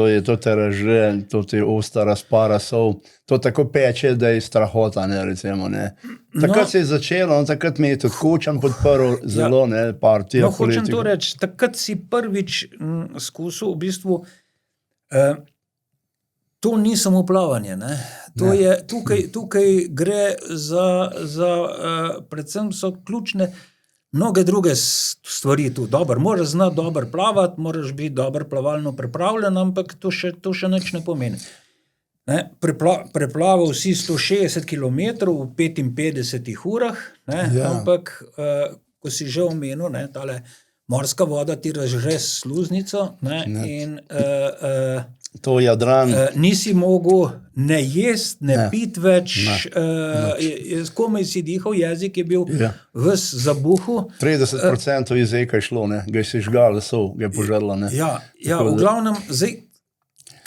je to teraže, to ti usta razpara sol, to tako peče, da je strahota, ne, recimo, ne. Takrat se je začelo, takrat mi je tudi Kučan podprl zelo, ne, partija politiko. Hočem to reči, takrat si prvič skusil v bistvu, to ni samo plavanje, ne. To je, tukaj gre za predvsem so ključne mnoge druge stvari tu. Dobar, moraš znati dobro plavati, moraš biti dobro plavalno pripravljen, ampak to še nič ne pomeni. Ne? Preplaval si 160 km v 55 urah, ne? Ampak ko si že omenil, ne, tale morska voda ti razžre sluznico, ne? In to Jadran. Nisi mogel ne jest, ne pit več, komaj si dihal, jezik je bil ves zabuhu. 30% jezika je šlo, ne, ga je si žgal, ga je požrla, ne. Ja, v glavnem, zdaj,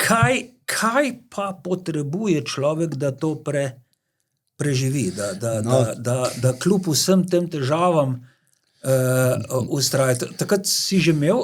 kaj pa potrebuje človek, da to preživi, da kljub vsem tem težavam ustrajati. Takrat si že imel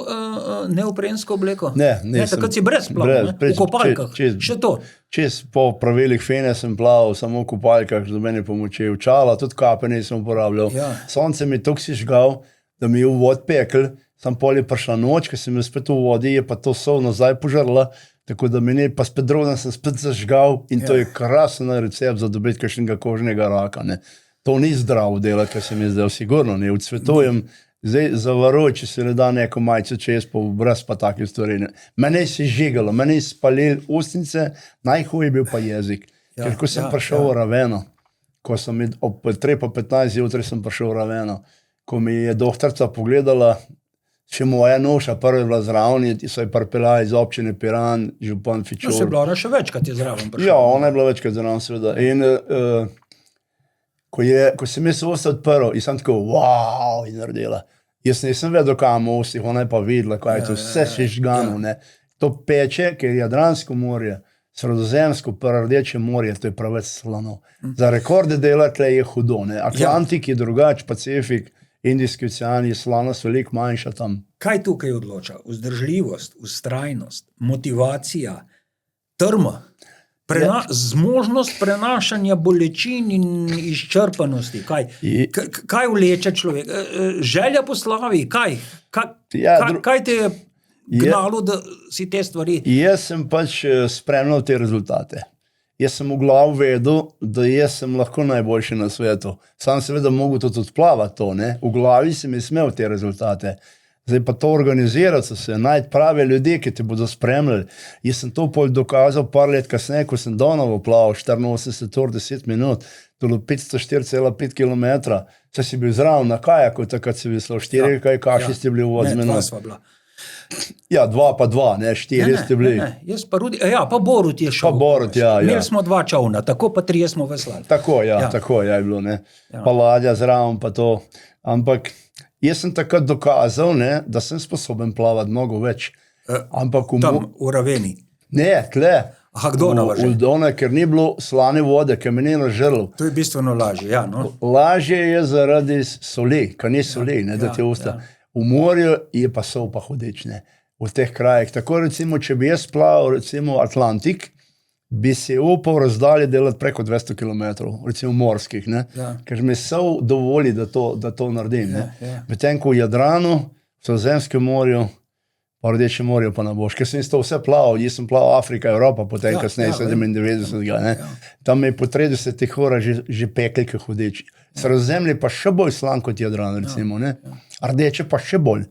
neoprensko obleko? Ne, nisem. Takrat si brez plav, v kopalkah, še to. Čez po pravilih fene sem plaval, samo v kopalkah, z mene pomoči učala, tudi kape nisem uporabljal. Sonce mi tok si žgal, da mi je v vod pekel, sem pol je prišla noč, ko sem je spet v vodi, je pa to sol nazaj požrla, tako da mi ne, pa spet drogen sem spet zažgal in to je krasen recept za dobiti kakšnega kožnega raka, ne. To ni zdravo delo, kar se mi zdaj sigurno ne odsvetujem. Zdaj zavaruj, če se ne da neko majce čez, pa brez pa take stvari. Mene si žigalo, mene si spalil ustnice, najhuj je bil pa jezik. Ker ko sem prišel v Raveno, ko sem ob 3:15 jutri sem prišel v Raveno, ko mi je doktorca pogledala, še moja noša, prva je bila zraven, so je pripeljali iz občine Piran, župan Fičor. Se je bila še večkrat je zraven prišel. Ja, ona je bila večkrat zraven, seveda. In ko sem jaz usta odprl, in sem tako, wow, in naredila. Jaz nisem vedel, kam ustih, ona je pa videla, kaj je to, vse še žgano, ne. To peče, ker je Jadransko morje, Sredozemsko, pa Rdeče morje, to je preveč slano. Za rekorde delati je hudo, ne. Atlantik je drugač, Pacifik, Indijski ocean je slanost veliko manjša tam. Kaj tukaj odloča? Vzdržljivost, vztrajnost, motivacija, trma, zmožnost prenašanja bolečin in izčrpanosti. Kaj vleče človek? Želja po slavi, kaj? Kaj te je gnalo, da si te stvari? Jaz sem pač spremljal te rezultate. Jaz sem v glavu vedel, da jaz sem lahko najboljši na svetu. Sam seveda mogel tudi odplavati to, ne. V glavi sem imel te rezultate. Zdaj pa to organizirati se, najti prave ljudi, ki te bodo spremljali. Jaz sem to pol dokazal par let kasneje, ko sem Donavo plaval 84 ur 10 minut, do 504,5 kilometra. Saj si bil zraven na kajaku, takrat si bil 4, kaj kaši ste bili v 8 minut. Ne, 2 sva bila. Ja, 2 pa 2, ne, 4 ste bili. Jaz pa Rudi, pa Borut je šel. Pa Borut, ja. Imeli smo 2 čovna, tako pa 3 smo veslali. Tako, tako je bilo, ne. Pa ladja zraven, pa to. Ampak jaz sem takrat dokazal, ne, da sem sposoben plavati mnogo več. Ampak tam, v raveni? Ne, tle. Aha, kdo navaže? V Done, ker ni bilo slane vode, ker me ni nažrl. To je bistveno lažje, ja, no. Lažje je zaradi soli, ker ni soli, ne, da ti usta. V morju je pa sol pa hudeč, ne, v teh krajih. Tako recimo, če bi jaz plaval, recimo Atlantik, bi se upal razdalje delati preko 200 km, recimo morskih, ne, ker mi sol dovoli, da to naredim, ne. Medtem ko v Jadranu, v Sredozemskem morju, pa Rdeče morje pa ne boš, ker sem to vse plaval, jaz sem plaval Afrika, Evropa, potem kasneje 97, ne. Tam je po 30 urah že pekelke hudeč. Sredozemlje pa še bolj slan kot Jadran, recimo, ne. Rdeče pa še bolj.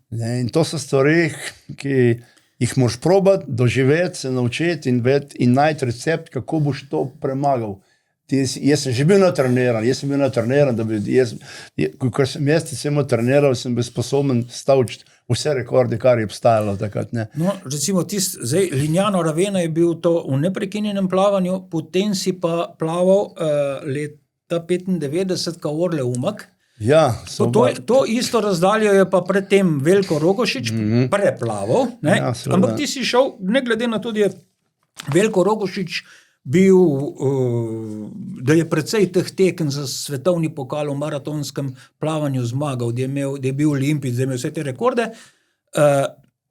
In to so stvari, ki jih moraš probati, doživeti, se naučiti in najti recept, kako boš to premagal. Jaz sem že bil natreniran, ko sem jaz recimo treniral, sem bil sposoben staviti vse rekorde, kar je obstajalo takrat, ne. No, recimo zdaj, Lignano Ravena je bil to v neprekinjenem plavanju, potem si pa plaval leta 95, ka Orle Umag. Ja, to isto razdaljo je pa predtem Veljko Rogošič preplaval, ne? Ampak ti si šel, ne glede na to, da je Veljko Rogošič bil, da je precej teh tekem za svetovni pokal v maratonskem plavanju zmagal, da je bil Olimpijec, da je imel vse te rekorde.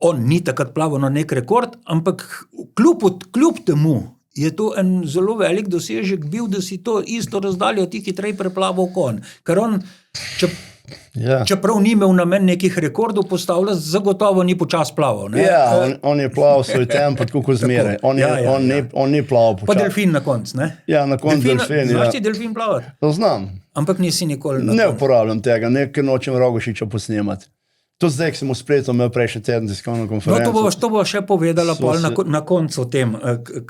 On ni takrat plaval na nek rekord, ampak kljub temu je to en zelo velik dosežek bil, da si to isto razdaljo ti hitrej preplaval kon. Ker on, čeprav ni imel namen nekih rekordov postavljati, zagotovo ni počas plaval. Ne? Ja, on je plaval svoj tempo, tako kot zmeraj. On ni plaval počas. Pa delfin na konc, ne? Ja, na konc delfin. Znaš ti delfin plavati? To znam. Ampak nisi nikoli na Ne uporabljam tega, nekaj nočem Rogošiča posnemati. To zdaj, ki sem v spletu imel prejšnji teden tiskovno konferenco. No, to bo še povedala na koncu tem,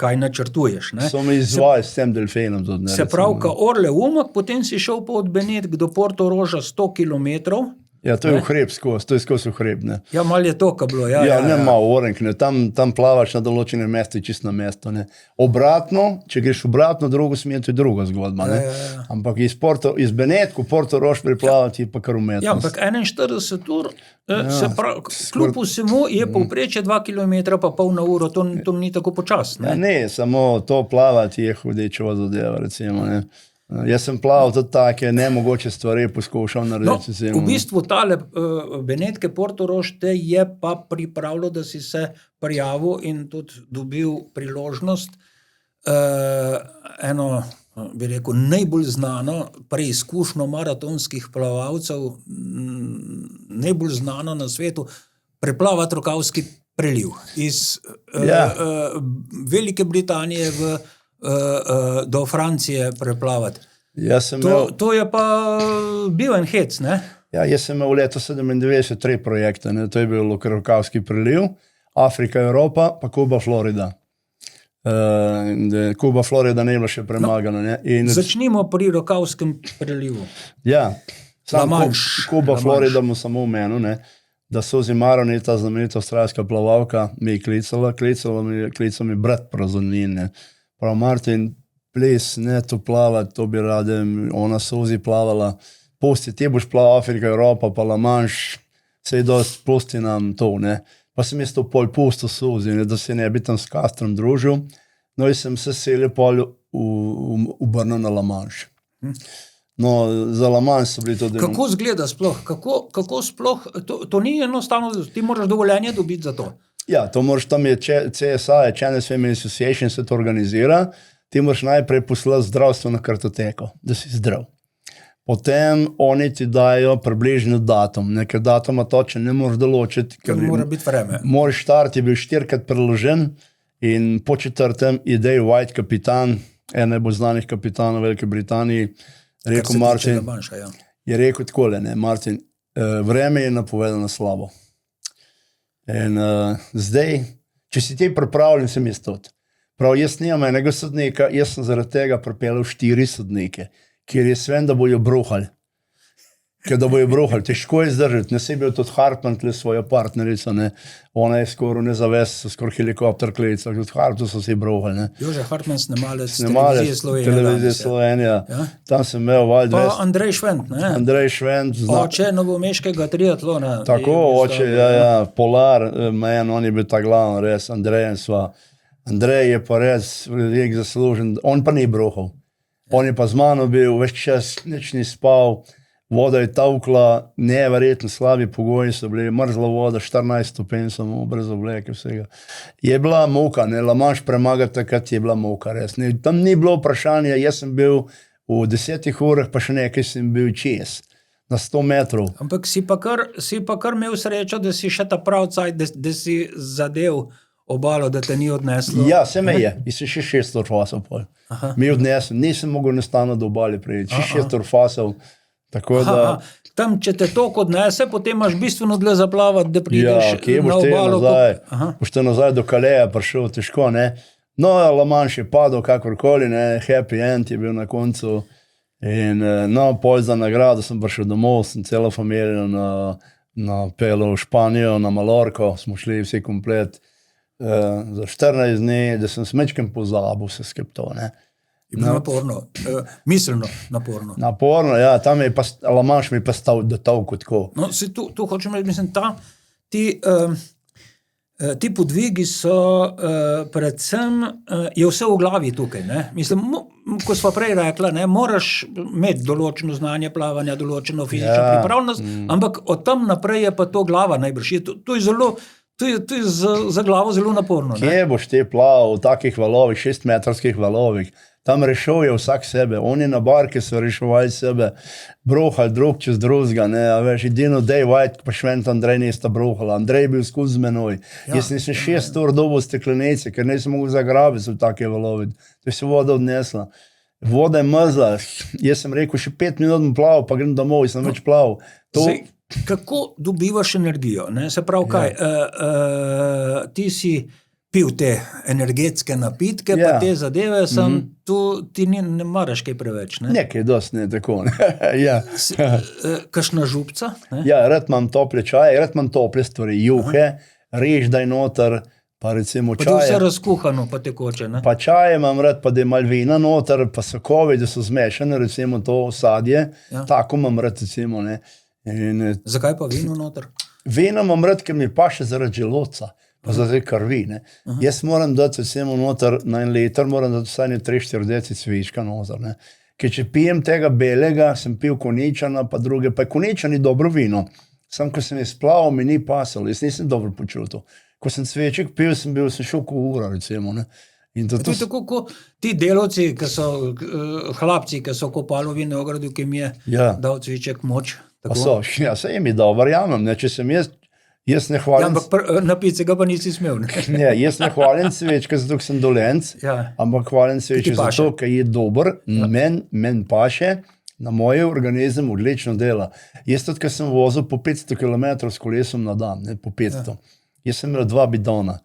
kaj načrtuješ. Ne? So me izvali s tem delfinom. Tudi, se pravi, ka Orle Umag, potem si šel pa od Benetk do Portoroža 100 kilometrov. Ja, to je v hrib skozi, to je skozi v hrib, ne. Ja, malo je to, ka bilo. Ne malo orenk, ne. Tam plavaš na določene mesto, čisto na mesto, ne. Obratno, če greš obratno, drugo smer, to je druga zgodba, ne. Ampak iz Benetku Portorož priplavati je pa kar umetnost. Ja, ampak 41 ur, se pravi, kljub vsemu je povprečje 2 km pa pol na uro, to ni tako počas, ne. Ne, samo to plavati je hudečeva zadeva, recimo, ne. Jaz sem plaval tudi take nemogoče stvari, poskušal narediti. No, v bistvu tale Benetke Portorož te je pa pripravilo, da si se prijavil in tudi dobil priložnost eno, bi rekel, najbolj znano preizkušnjo maratonskih plavalcev, najbolj znano na svetu, preplavati Rokavski preliv iz Velike Britanije do Francije preplavati. To je pa bil en hec, ne? Ja, jaz sem imel v letu 97 3 projekte, ne? To je bil Rokavski preliv, Afrika, Evropa, pa Kuba, Florida. Kuba, Florida ne je bila še premagana, ne? Začnimo pri Rokavskem prelivu. Ja, Kuba, Florida mu samo omenil, ne? da Suzy Maroney, ta znamenita avstralska plavalka, mi je klical mi brat prazonine. Prav, Martin, ples, ne to plavati, to bi rade, ona Suzy plavala, pusti, ti boš plaval Afrika, Evropa, pa La Manche, sej dost, pusti nam to, ne. Pa sem jaz to pol pustil Suzy, ne, da se ne bi tam s Castrom družil, no in sem se selil pol obrnil na La Manche. No, za La Manche so bili to... Kako zgleda sploh? Kako sploh? To ni enostavno, ti moraš dovoljenje dobiti za to. Ja, to moraš, tam je CSA, Channel Swimming Association, se to organizira, ti moraš najprej poslati zdravstveno kartoteko, da si zdrav. Potem oni ti dajo približno datum, nekaj datuma točno ne moraš določiti. Ker mora biti vreme. Moraš štart je bil 4-krat preložen in po 4. je Dave White, kapitan, en najbolj znanih kapitanov Velike Britanije, rekel Martin, je rekel takole, ne, Martin, vreme je napovedano slabo. In zdaj, če si ti pripravljen, sem jaz tudi. Prav, jaz nimam enega sodnika, jaz sem zaradi tega pripeljal 4 sodnike, ker jaz vem, da bojo bruhali. Težko je zdržati. Ne si bil tudi Hartman, tle svojo partnerico, ne. Ona je skoraj nezavest, skoraj helikopter klical, tudi Hartman so si bruhali, ne. Jože Hartman, snemalec televizije Slovenija. Ja? Tam sem imel Pa Andrej Švent, ne. Andrej Švent. Oče novomeškega triatlona. Tako, oče, Polar, on je bil ta glavno, res, Andrej je pa res velik zaslužen, on pa ni bruhal. On je pa z mano bil, več čas, nič ni spal, voda je tavkla, neverjetno slabi pogoji so bili, mrzla voda, 14 stopinj samo, brez obleke, vsega. Je bila muka, ne, La Manche premagati takrat je bila muka, res. Ne, tam ni bilo vprašanja, jaz sem bil v 10 urah, pa še nekaj sem bil čez, na 100 metrov. Ampak si pa kar imel srečo, da si še ta pravcaj, da si zadev obalo, da te ni odneslo. Ja, se me je. In si še 600 fasov pol. Mi odnesel. Nisem mogel enostavno do obali prejeti. 600 fasov. Tako da... Tam, če te toliko odnese, potem imaš bistveno dlje zaplavati, da prideš na obalo. Boš te nazaj do Kaleja prišel, težko, ne. No, La Manche je padel kakorkoli, ne. Happy end je bil na koncu. In no, pol za nagrado sem prišel domov, sem celo familijo na pelo v Španijo, na Malorko, smo šli vsi komplet. Za 14 dni, da sem smečkem pozabil se skepto, ne. Je bilo naporno, miselno naporno. Naporno, ja, tam je pa, La Manche mi pa stal do tolko tako. No, si tu hočem reči, mislim, ti podvigi so predvsem, je vse v glavi tukaj, ne. Mislim, ko sva prej rekla, ne, moraš imeti določeno znanje plavanja, določeno fizično pripravljenost, ampak od tam naprej je pa to glava najbrž. To je zelo... To je za glavo zelo naporno. Kje boš te plaval v takih valovih, 6-metrskih valovih? Tam rešuje vsak sebe. Oni na barke so reševali sebe, bruhali drug čez drugega, ne, a veš, edino Dave White, pa Švent Andrej nista bruhala. Andrej je bil skozi z menoj. Jaz nisem 6 ur dobil steklenice, ker nisem mogel zagrabiti v take valovi. To je se voda odnesla. Voda je mrzla. Jaz sem rekel, še 5 minut bom plaval, pa grem domov, sem več plaval. Kako dobivaš energijo? Ne? Se pravi, kaj? Ti si pil te energetske napitke, pa te zadeve, ti ne maraš kaj preveč, ne? Nekaj dosti ne, tako, ne. Kakšna župca? Ne? Ja, rad imam tople čaje, rad imam tople stvari, juhe, riž daj noter, pa recimo čaje. Pa to vse razkuhano, pa tekoče, ne? Pa čaje imam rad, pa da je malo vina noter, pa sokovi, da so zmešane, recimo to sadje, tako imam rad, recimo, ne. Zakaj pa vino noter? Vino imam rad, ker mi paše zaradi želodca, pa zaradi krvi, ne. Jaz moram dati recimo noter, na 1 liter moram dati vsaj 3-4 deci cvička noter, ne. Ker če pijem tega belega, sem pil koničana, pa druge, pa je koničan je dobro vino. Sam, ko sem je splaval, mi ni pasalo, jaz nisem dobro počutil. Ko sem cveček pil, sem šel ko ura, recimo, ne. To je tako, ko ti delavci, ki so hlapci, ki so kopali v vinogradu, ki mi je dal cviček moč. Pa so, ja, se jim je dal, verjamem, ne, če sem jaz ne hvalim... Ja, ampak napiti se ga pa nisi smel, ne? Ne, jaz ne hvalim cvečka, zato ker sem dolenc, ampak hvalim cvečka zato, ker je dober, men paše, na moj organizem odlično dela. Jaz tudi, ker sem vozil po 500 km s kolesom na dan, ne, po 500. Jaz sem imel 2 bidona.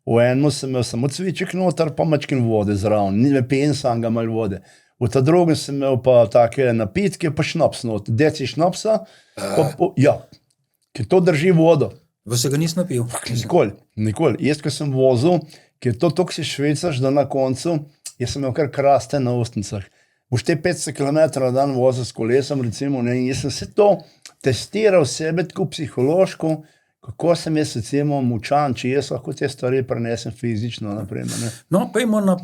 V enem sem imel samo cviček noter, pa mačkin vode zraven, ne pijem sam ga malo vode. V ta drugem sem imel pa take napitke, pa šnaps noter, deci šnapsa, ja. ki to drži vodo. Se ga nisem napil? Nikoli. Jaz, ko sem vozil, ki je to toliko si švicaš, da na koncu, jaz sem imel kar kraste na ustnicah. Boš te 500 km na dan vozil s kolesom, recimo, ne, in jaz sem se to testiral sebe tako psihološko, kako sem jaz recimo močan, če jaz lahko te stvari prenesem fizično, naprimer. Ne. No, pojmo na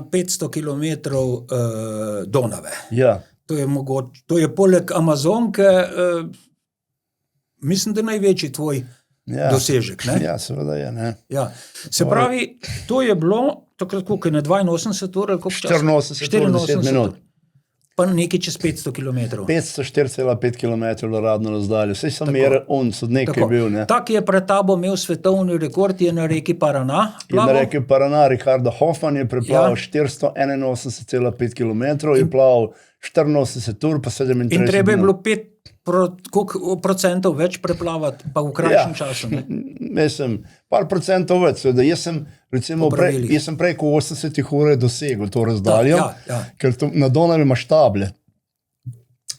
500 km Donave. Ja. To je poleg Amazonke, mislim, da največji tvoj dosežek. Ne? Ja, seveda je. Ne. Ja. Se pravi, to je bilo takrat, koliko je na 82 ur? 84 ur, 10 minut. Pa nekaj čez 500 km. 504,5 km radno razdalje. Vse sem meril, sodnik je bil. Ne. Tak je pred tabo imel svetovni rekord, je na reki Parana. Je na reki Parana, Ricardo Hoffman je preplaval 481,5 km, je plaval 84 ur, pa 37 minut. In treba je bilo 5% več preplavati, pa v krajšem času. Ne? Mislim, par procentov več. Jaz sem, recimo, preko 80 ur dosegel to razdaljo, ker na Donavi imaš table.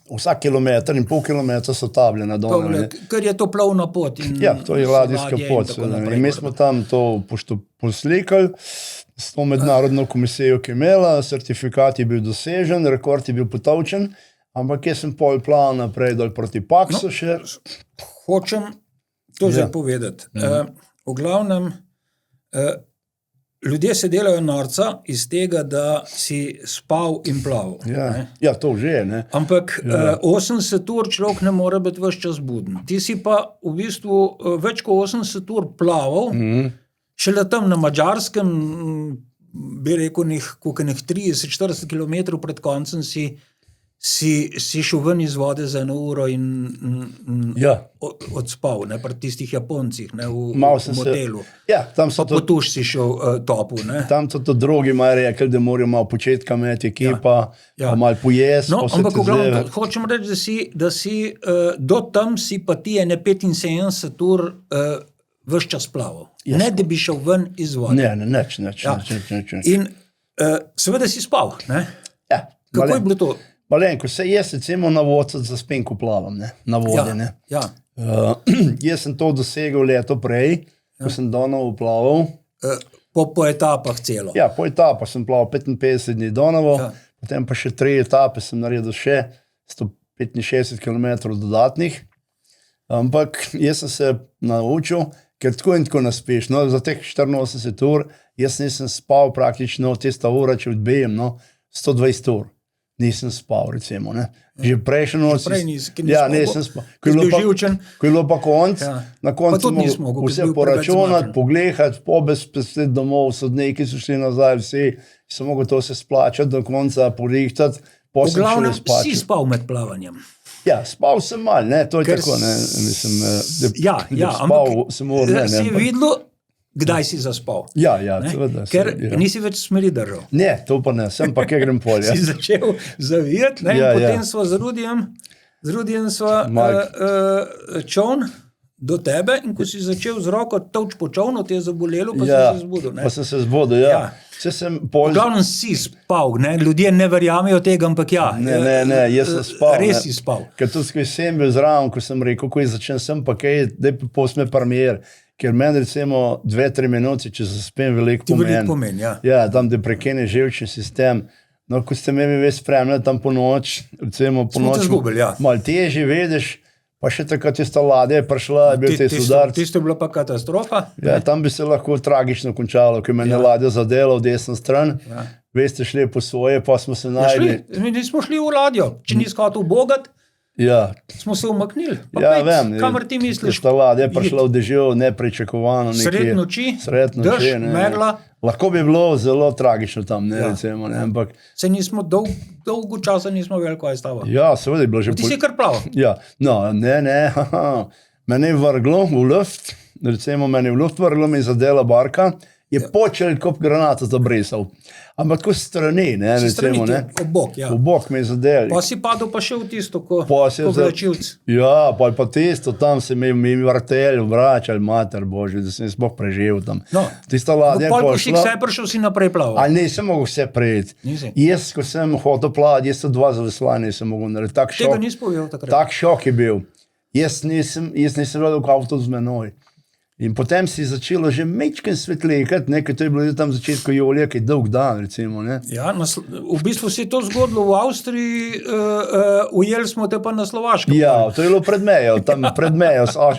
Vsak kilometer in pol kilometra so table na Donavi. Ker je to plovna pot. Ja, to je ladijska pot. In mi smo tam to poslikali s to mednarodno komisijo, ki je imela, certifikat je bil dosežen, rekord je bil potovčen. Ampak jaz sem pol plaval naprej dol proti Paksu še. Hočem to zdaj povedati. V glavnem, ljudje se delajo norca iz tega, da si spal in plaval. Ja, to že je. Ne? Ampak 80 ur človek ne more biti ves čas buden. Ti si pa v bistvu več kot 80 ur plaval, šele tam na Madžarskem, bi rekel, nekaj 30-40 km pred koncem si šel ven iz vode za 1 uro in odspal, ne, pri tistih Japoncih, ne, v motelu. Pa potuš si šel topu. Ne. Tam so to drugi malo rekli, da morajo malo početka imeti ekipa, pa malo pojesti. No, ampak v glavnem, hočem reči, da si do tam si pa ti 75 ur ves čas plaval. Ne, da bi šel ven iz vode. Ne, neč. In seveda si spal, ne? Ja. Kako je bilo to? Malenko, se jaz recimo na vodcu zaspem, ko plavam, ne, na vodi. Jaz sem to dosegel leto prej, ko sem Donavo plaval. Po etapah celo? Ja, po etapah sem plaval 55 dni Donavo, potem pa še 3 etape sem naredil še 165 km dodatnih. Ampak jaz sem se naučil, ker tako in tako naspeš. No, za teh 84 ur jaz nisem spal praktično tista ura, če odbijem, 120 ur. Nisem spal, recimo. Ne. Že prejšnjo noč. Nisem spal. Ko je bilo pa konc, na koncu smo vse poračunati, pogledati, pobesti domov, sodniki so šli nazaj, vsi so mogli to se splačati, do konca porihtati. V glavnem si spal med plavanjem. Ja, spal sem malo, ne, to je tako, ne. Spal sem ur, ne. Si videl, kdaj si zaspal. Ja, seveda. Ker nisi več smeri držal. Ne, to pa ne, sem pa kje grem polje. Si začel zavijati, ne, in potem sva z Rudijem sva čovn do tebe, in ko si začel z roko tolč po čovnu, te je zabolelo, pa si se zbudil. Pa sem se zbudil, ja. V glavnem si spal, ne, ljudje ne verjamejo tega, ampak ja. Ne, jaz sem spal. Res si spal. Ker tudi, ko sem bil zraven, ko sem rekel, ko je začel sem pa kaj, da je posme premier. Ker meni recimo 2-3 minuti, če zaspem, veliko pomen. Ja, tam, da prekene živčni sistem. No, ko ste me ves spremljali tam po noč, recimo po noč, malo težje vedeš, pa še takrat tista ladja je prišla, je bil te sudarc. Tisto je bila pa katastrofa. Ja, tam bi se lahko tragično končalo, ko je mene ladja zadela v desno stran, veste, šli po svoje, pa smo se našli. Mi nismo šli v ladjo, če nisi hotel bogat. Ja. Smo se umaknili. Vem. Kamor ti misliš? Ta ladja je prišla v dežju, nepričakovano. Sred noči, dež, megla. Lahko bi bilo zelo tragično tam, ne, recimo, ne, ampak. Se nismo, dolgo časa nismo veliko kaj stava. Ja, seveda je bilo že. Ti si kar plaval. Ja, no, ne, mene je vrglo v luft, recimo mene je v luft vrglo, mi je zadela barka, je počel kot granata zabrisal. Ampak ko strani, ne, recimo, ne. Obok, ja. Obok me je zadel. Pa si padel pa še v tisto, ko vlačilc. Ja, pa tisto, tam se mi vrtelj, vračali, mater božji, da sem sploh preživel tam. No, tista ladja je pošla. Ko si vse prišel, si naprej plaval. Ali nisem mogel vse prejeti. Jaz, ko sem hotel plavati, jaz so 2 zaveslanja nisem mogel narediti. Tega nisi povedal takrat. Tak šok je bil. Jaz nisem vedel, kako avto z menoj. In potem si začelo že mečken svetlekati, ker to je bilo tam v začetku julija, ki je dolg dan, recimo. Ne? Ja, v bistvu se je to zgodilo v Avstriji, ujeli smo te pa na Slovaškem. Ja, to je bilo pred mejo,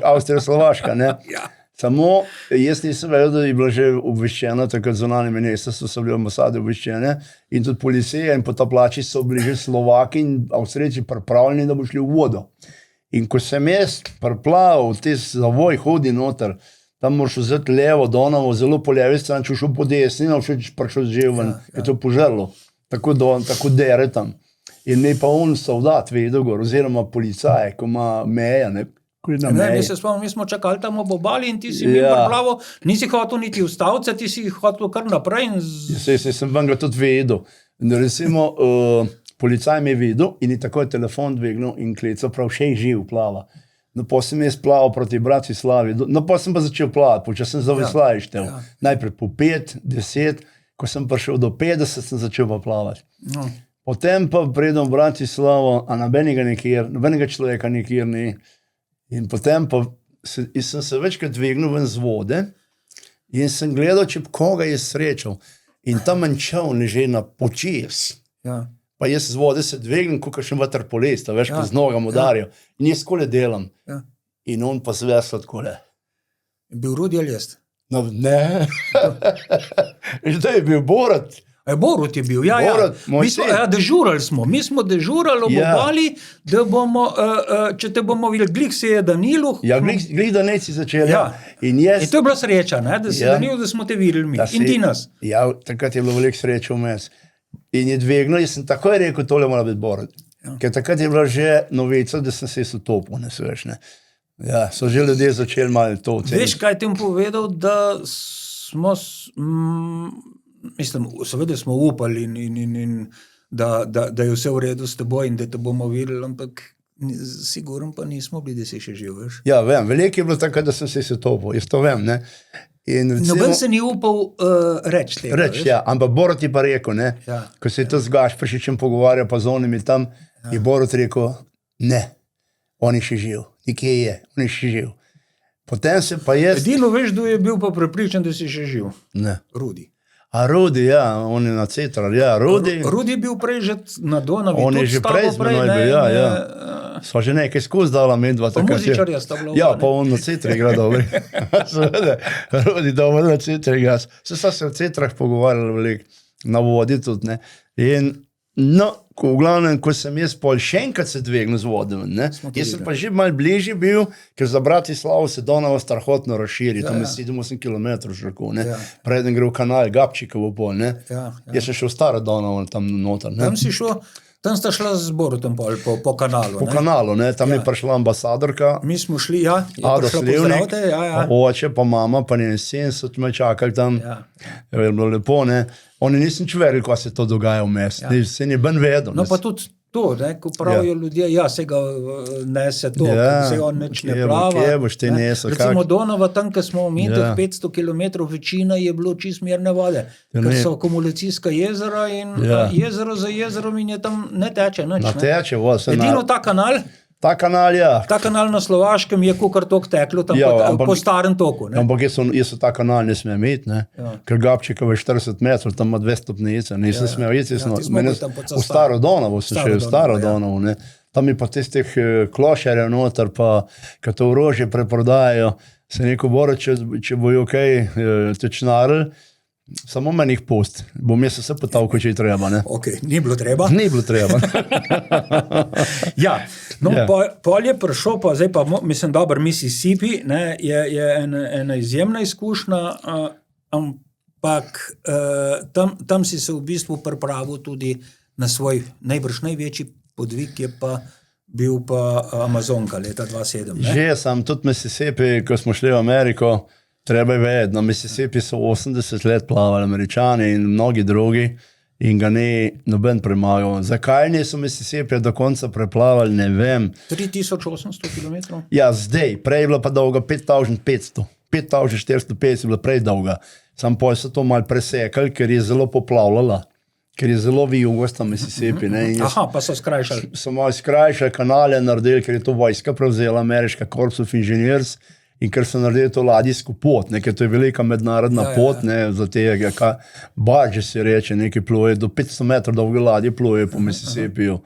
Avstrija-Slovaška. Ja. Samo jaz nisem vedel, da je bilo že obveščeno, takrat zunanje ministrstvo so bile ambasade obveščene in tudi policija in potapljači so bili že Slovaki in Avstrijci pripravljeni, da bo šli v vodo. In ko sem jaz priplaval, te zavoj hodi noter, tam moraš vzeti levo, Donavo, zelo po levi strani, če šel po desni, všeč prišel že ven, je to požrlo. Tako dere tam. In ne pa on soldat vedel gor, oziroma policaj, ko ima meja, ne. Mi se spomnim, mi smo čakali tam ob obali in ti si mi priplavo, nisi hotel niti ustavca, ti si hotel kar naprej. Sem vam ga tudi vedel. Recimo, policaj me je videl in je takoj telefon dvignil in klical, prav še živ plava. No, pa sem jaz plaval proti Bratislavi, no, pa sem pa začel plavati, počas sem za veslaje štel. Najprej po 5, 10, ko sem prišel do 50, sem začel pa plavati. No. Potem pa predem v Bratislavo, a nobenega človeka nikjer ni. In potem pa sem se večkrat dvignil ven z vode in sem gledal, če koga je srečal. In tam manjčal leže na počes. Ja. Pa jaz z vode se dvignem, kot še vaterpolist, veš, ko z nogam udarijo. In jaz skole delam. Ja. In on pa zvesel takole. Bil Rudi ali jaz? No, ne. Zdaj je bil Borut. Borut je bil, ja. Dežurali smo. Mi smo dežurali ob obali, da bomo, če te bomo videli, glih se je Danilu. Ja, glih da ne si začel. Ja. In to je bila sreča, ne? Da si Danilu, da smo te videli mi. In ti nas. Ja, takrat je bilo veliko sreče vmes. In je dvignil, jaz sem takoj rekel, tole mora biti Borut. Ja. Ker takrat je bila že novica, da sem se utopil, ne sveš, ne. Ja, so že ljudje začeli malo to oceniti. Veš, kaj ti bom povedal, da smo, mislim, seveda smo upali in da je vse v redu s teboj in da te bomo videli, ampak sigurno pa nismo bili, da si še živ, veš. Ja, vem, veliko je bilo tako, da sem se utopil, jaz to vem, ne. Noben se ni upal reči tega. Ja, ampak Borut je pa rekel, ne, ko se je to z Gašperšičem pogovarjal, pa z onimi tam, je Borut rekel, ne, on je še živ, nikje je, on je še živ. Potem se pa jaz... Edino veš, da je bil pa prepričan, da si še živ. Ne. Rudi. A Rudi, ja, on je na Cetrar, ja, Rudi... Rudi je bil prej že na Donavi. On je že prej z menoj bil, ja. Sva že nekaj skozi dala medva. Pa muzičarja sta bila. Ja, pa on na Cetri igra dobro. Seveda, Rudi dobro na Cetri igra. Se v Cetrah pogovarjali veliko, na vodi tudi, ne. In, no, v glavnem, ko sem jaz pol še enkrat se dvignil z vodom, ne. Jaz sem pa že malo bližje bil, ker za Bratislavo se Donava strahotno razširi, tam je 7-8 km široko, ne. Preden gre v kanal Gabčikovo pol, ne. Jaz sem šel v Staro Donavo tam noter, ne. Tam si šel... Tam sta šla z Borutom po kanalu. Po kanalu, ne, tam je prišla ambasadorka. Mi smo šli, ja, je prišla pozdravite, pa oče, pa mama, pa njen sin so me čakali tam. Je bilo lepo, ne. Oni nisem čveril, ko se to dogaja vmes, se ni ben vedel. No pa tudi to, ne, ko pravijo ljudje, se ga nese to, se on neč ne plava. Kje boš te nesel, recimo Donava, tam, ko smo mi, 500 km večina je bilo čist mirne vode, ker so akumulacijska jezera in jezero za jezerom in je tam ne teče nič. Teče, edino ta kanal, ta kanal na Slovaškem je kukar tok teklo tam po starem toku. Ampak jaz ta kanal ne smem imeti, ne. Ker Gabčikova je 40 metrov, tam ima 2 stopnice, nisem smel iti, v Staro Donavo sem šel, v Staro Donavo, ne. Tam je pa tistih klošarjev noter, pa kad to orožje preprodajajo, se neko boro, če bojo kaj tečnarili, samo meni jih pust. Bom jaz vse potavko, če je treba, ne. Ok, ni bilo treba. Ni bilo treba. Ja, no, pol je prišel, pa zdaj pa, mislim, dober, Mississippi, ne, je ena izjemna izkušnja, ampak tam si se v bistvu pripravil tudi na svoj najbrž največji podvig, je pa bil pa Amazonka leta 2007, ne. Že sem, tudi Mississippi, ko smo šli v Ameriko, treba je vedeti, na Mississippi so 80 let plavali Američani in mnogi drugi in ga ni noben premagal. Zakaj niso Mississippi do konca preplavali, ne vem. 3800 km? Ja, zdaj, prej je bila pa dolga 5500. 5450 je bila prej dolga. Sam poj so to malo presekali, ker je zelo poplavljala. ker je zelo vijugosta Mississippi. Aha, pa so skrajšali. So malo skrajšali kanale naredili, ker je to vojska prevzela, ameriška Corps of Engineers, in ker so naredili to ladijsko pot, ker to je velika mednarodna pot, za tega, barže se reče, nekaj pluje, do 500 metrov dolge ladje pluje po Mississippiju,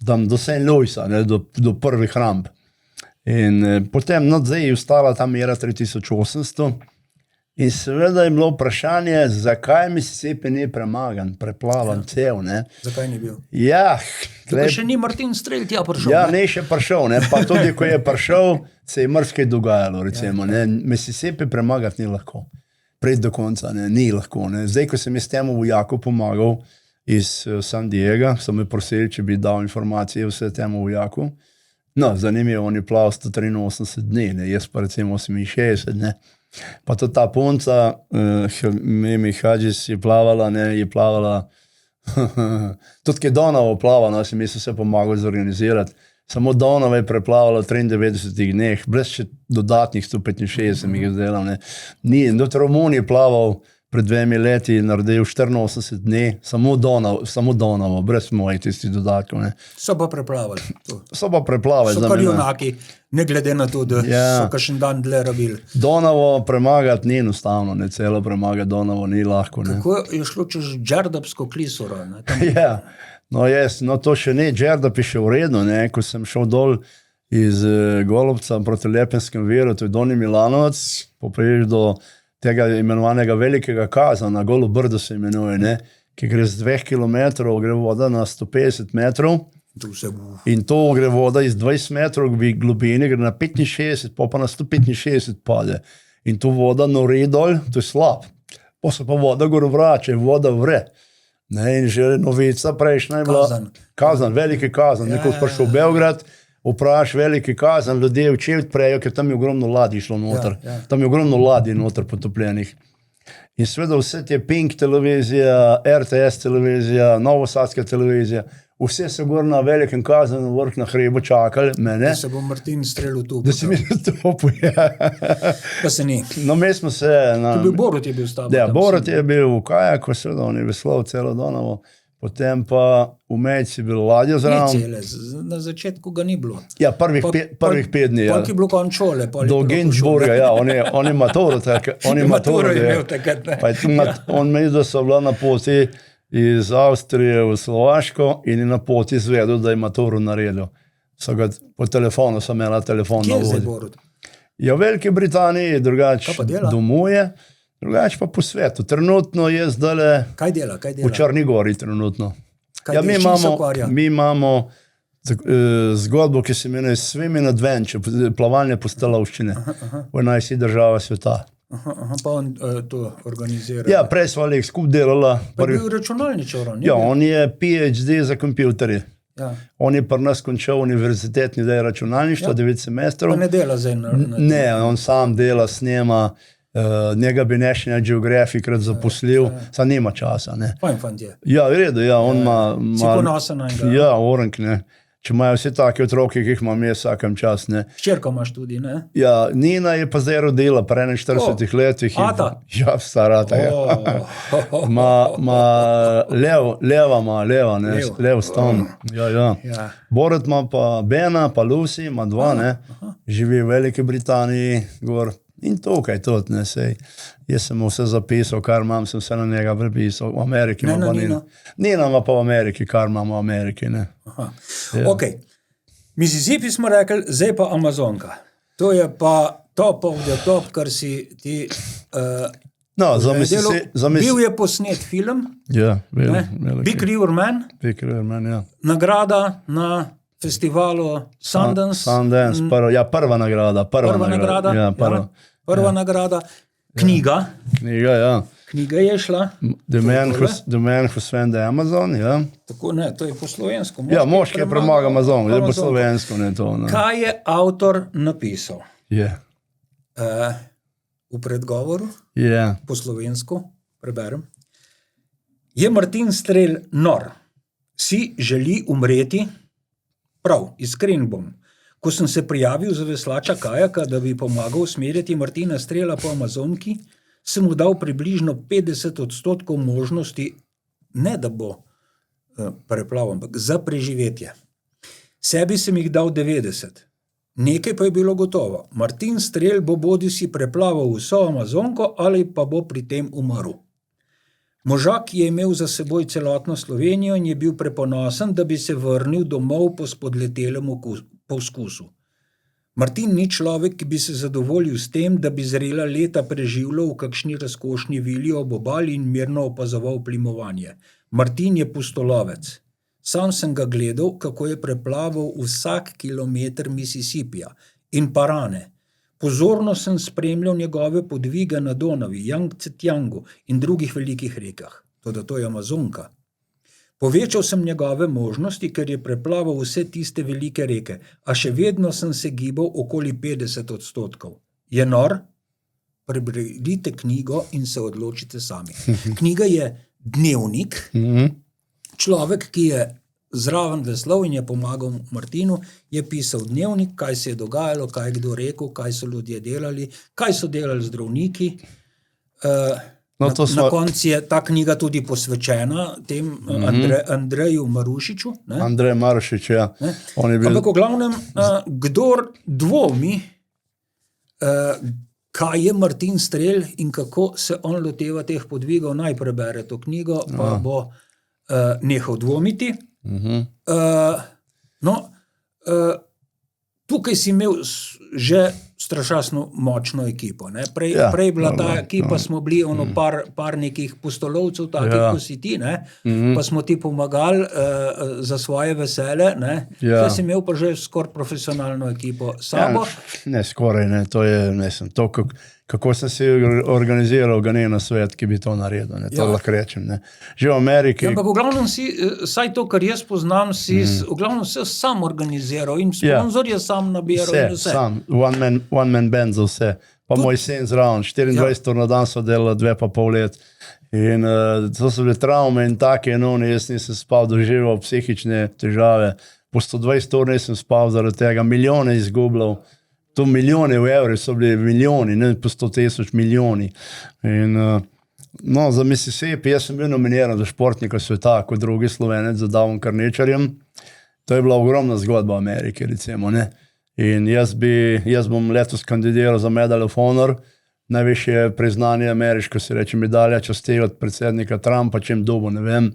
do St. Louisa, do prvih ramp. In potem, zdaj je ostala ta mera 3800 in seveda je bilo vprašanje, zakaj Mississippi ni premagan, preplavan cel, ne. Zakaj ni bil? Ja. Tukaj še ni Martin Strel tja prišel. Ja, ne še prišel, ne, pa tudi, ko je prišel, se je marsikaj dogajalo, recimo, ne. Mississippi premagati ni lahko. Pred do konca, ne, ni lahko, ne. Zdaj, ko sem jaz temu vojaku pomagal iz San Diego, so me prosili, če bi dal informacije vse temu vojaku. No, zanimivo, on je plaval 183 dni, ne, jaz pa recimo 68, ne. Pa tudi ta punca, Mimi Hadžis je plavala, ne, je plavala, tudi kaj Donavo plava, no, sem jaz vse pomagal zorganizirati. Samo Donavo je preplavala v 93 dneh, brez še dodatnih 165 mi je zdelo, ne. Ni, tudi Romun je plaval pred 2 leti, naredil 84 dni, samo Donavo, brez mojih tistih dodatkov, ne. So pa preplavali. So pa preplavali. So kar junaki, ne glede na to, da so kakšen dan dlje rabili. Donavo premagati ni enostavno, ne, celo premagati Donavo ni lahko, ne. Kako je šlo čez Džerdapsko klisuro, ne? Ja, no to še ni, Džerdap je še v redu, ne, ko sem šel dol iz Golubca proti Lepenskem viru, to je Donji Milanovac, popriješ do tega imenovanega velikega Kazana, Golo brdo se imenuje, ne, ki gre z 2 kilometrov, gre voda na 150 metrov in to gre voda iz 20 metrov globine, gre na 65, pa na 165 pade. In to voda nori dol, to je slab. Pa se pa voda gor vrača in voda vre. Ne, in že novica prejšnja je bila Kazan, veliki Kazan, neko prišel v Beograd, vpraš veliki Kazan, ljudje včeraj prejo, ker tam je ogromno ladij šlo noter. Tam je ogromno ladij noter potopljenih. In seveda vse te Pink televizija, RTS televizija, Novosadska televizija, vse so gor na velikem Kazanu, vrh na hrebu čakali mene. Da se bo Martin Strel utopil. Da se mi utopil, ja. Pa se ni. No, mi smo se... Borut je bil s tabo. Ja, Borut je bil v kajaku, seveda, on je veslal celo Donavo. Potem pa v Mejci je bilo ladjo zraven. Na začetku ga ni bilo. Ja, prvih 5 dni. Polk je bilo konč šole. Do Gensburga, ja, on je maturo takrat. On je maturo imel takrat, ne. On meni, da so bila na poti iz Avstrije v Slovaško in je na poti izvedel, da je maturo naredil. So ga po telefonu, so imela telefon na vodi. Kje je zdaj Borut? Ja, v Veliki Britaniji, drugače domuje. Drugač pa po svetu. Trenutno je zdaj Kaj dela? v Črni gori trenutno. Ja, mi imamo zgodbo, ki se imenuje Swimming Adventure, plavanje po stalovščine v najsi država sveta. Pa on to organizira. Ja, prej smo ali skup delala. Pa je bil računalničar. Ja, on je PhD za kompjuterje. On je pri nas končal univerzitetni del računalništva, 9 semestrov. Pa ne dela zdaj? Ne, on sam dela, snema. Njega bi National Geographic rad zaposlil, sam nima časa, ne. Fajn fant je. Ja, v redu, ja, on ima... Si ponosen na njega. Ja, orank, ne. Če imajo vsi take otroke, ki jih imam jaz vsakem čas, ne. Ščerko imaš tudi, ne? Ja, Nina je pa zdaj rodila, pri 41 letih. Ata? Ja, starata, ja. Leva, ne, Lev Ston. Ja. Borut ima pa Bena, pa Lucy, ima 2, ne. Živi v Veliki Britaniji, gor. In tukaj tudi, ne, sej. Jaz sem vse zapisal, kar imam, sem vse na njega prepisal. V Ameriki ima pa Nina. Nina ima pa v Ameriki, kar imam v Ameriki, ne. Ok. Mississippi smo rekli, zdaj pa Amazonka. To je pa top of the top, kar si ti bil je posnet film. Ja, Big River Man. Big River Man, ja. Nagrada na festivalu Sundance. Sundance, prva nagrada. Prva nagrada. Knjiga, ja. Knjiga je šla. The Man Who Swam the Amazon, ja. Tako ne, to je po slovensko. Ja, moški je premagal Amazon, je po slovensko, ne to. Kaj je avtor napisal? Je. V predgovoru, po slovensko, preberem. Je Martin Strel nor. Si želi umreti? Prav, iskren bom. Ko sem se prijavil za veslača kajaka, da bi pomagal usmerjati Martina Strela po Amazonki, sem mu dal približno 50% možnosti, ne da bo preplav, ampak za preživetje. Sebi sem jih dal 90. Nekaj pa je bilo gotovo. Martin Strel bo bodisi preplaval vso Amazonko ali pa bo pri tem umrl. Možak je imel za seboj celotno Slovenijo in je bil preponosen, da bi se vrnil domov po spodletelem poskusu. Martin ni človek, ki bi se zadovoljil s tem, da bi zrela leta preživljal v kakšni razkošni vili ob obali in mirno opazoval plimovanje. Martin je pustolovec. Sam sem ga gledal, kako je preplaval vsak kilometer Mississippija in Parane. Pozorno sem spremljal njegove podvige na Donavi, Jangtse-Tjangu in drugih velikih rekah. Toda to je Amazonka. Povečal sem njegove možnosti, ker je preplaval vse tiste velike reke, a še vedno sem se gibal okoli 50%. Je nor? Preberite knjigo in se odločite sami. Knjiga je dnevnik. Človek, ki je zraven veslal in je pomagal Martinu, je pisal dnevnik, kaj se je dogajalo, kaj je kdo rekel, kaj so ljudje delali, kaj so delali zdravniki. Na koncu je ta knjiga tudi posvečena tem Andreju Marušiču. Ne? Andrej Marušič, ja. Ampak v glavnem, kdor dvomi, kaj je Martin Strel in kako se on loteva teh podvigov, naj prebere to knjigo, pa bo nehal dvomiti. Tukaj si imel že strašno močno ekipo. Ne? Prej bila ta ekipa, smo bili par nekih pustolovcev, takih, ko si ti, ne? Pa smo ti pomagali za svoje vesele. Zdaj si imel pa že skoraj profesionalno ekipo sabo. Ne, skoraj ne. To je, to, kako sem si organiziral, ga ne na svet, ki bi to naredil. Ne? To lahko rečem. Ne? Že v Ameriki... Ampak v glavnem si, saj to, kar jaz poznam, si v glavnem vse sam organiziral in sponzor je sam nabiral in vse. Sam, one man band za vse. Pa moj sin zraven, 24 ur na dan so delali 2,5 let. In to so bile travme in take enone, jaz nisem spal, doživel psihične težave. Po 120 ur nisem spal zaradi tega, milijone izgubljal. To milijone v evri so bili milijoni, ne po 100,000 milijoni. In za Mississippi, jaz sem bil nominiran za športnika sveta, kot drugi Slovenec za Davom Karničarjem. To je bila ogromna zgodba v Ameriki, recimo, ne. In jaz bom letos kandidiral za Medal of Honor, najvišje priznanje ameriško, se reče medalja časti od predsednika Trumpa, čem dobo, ne vem.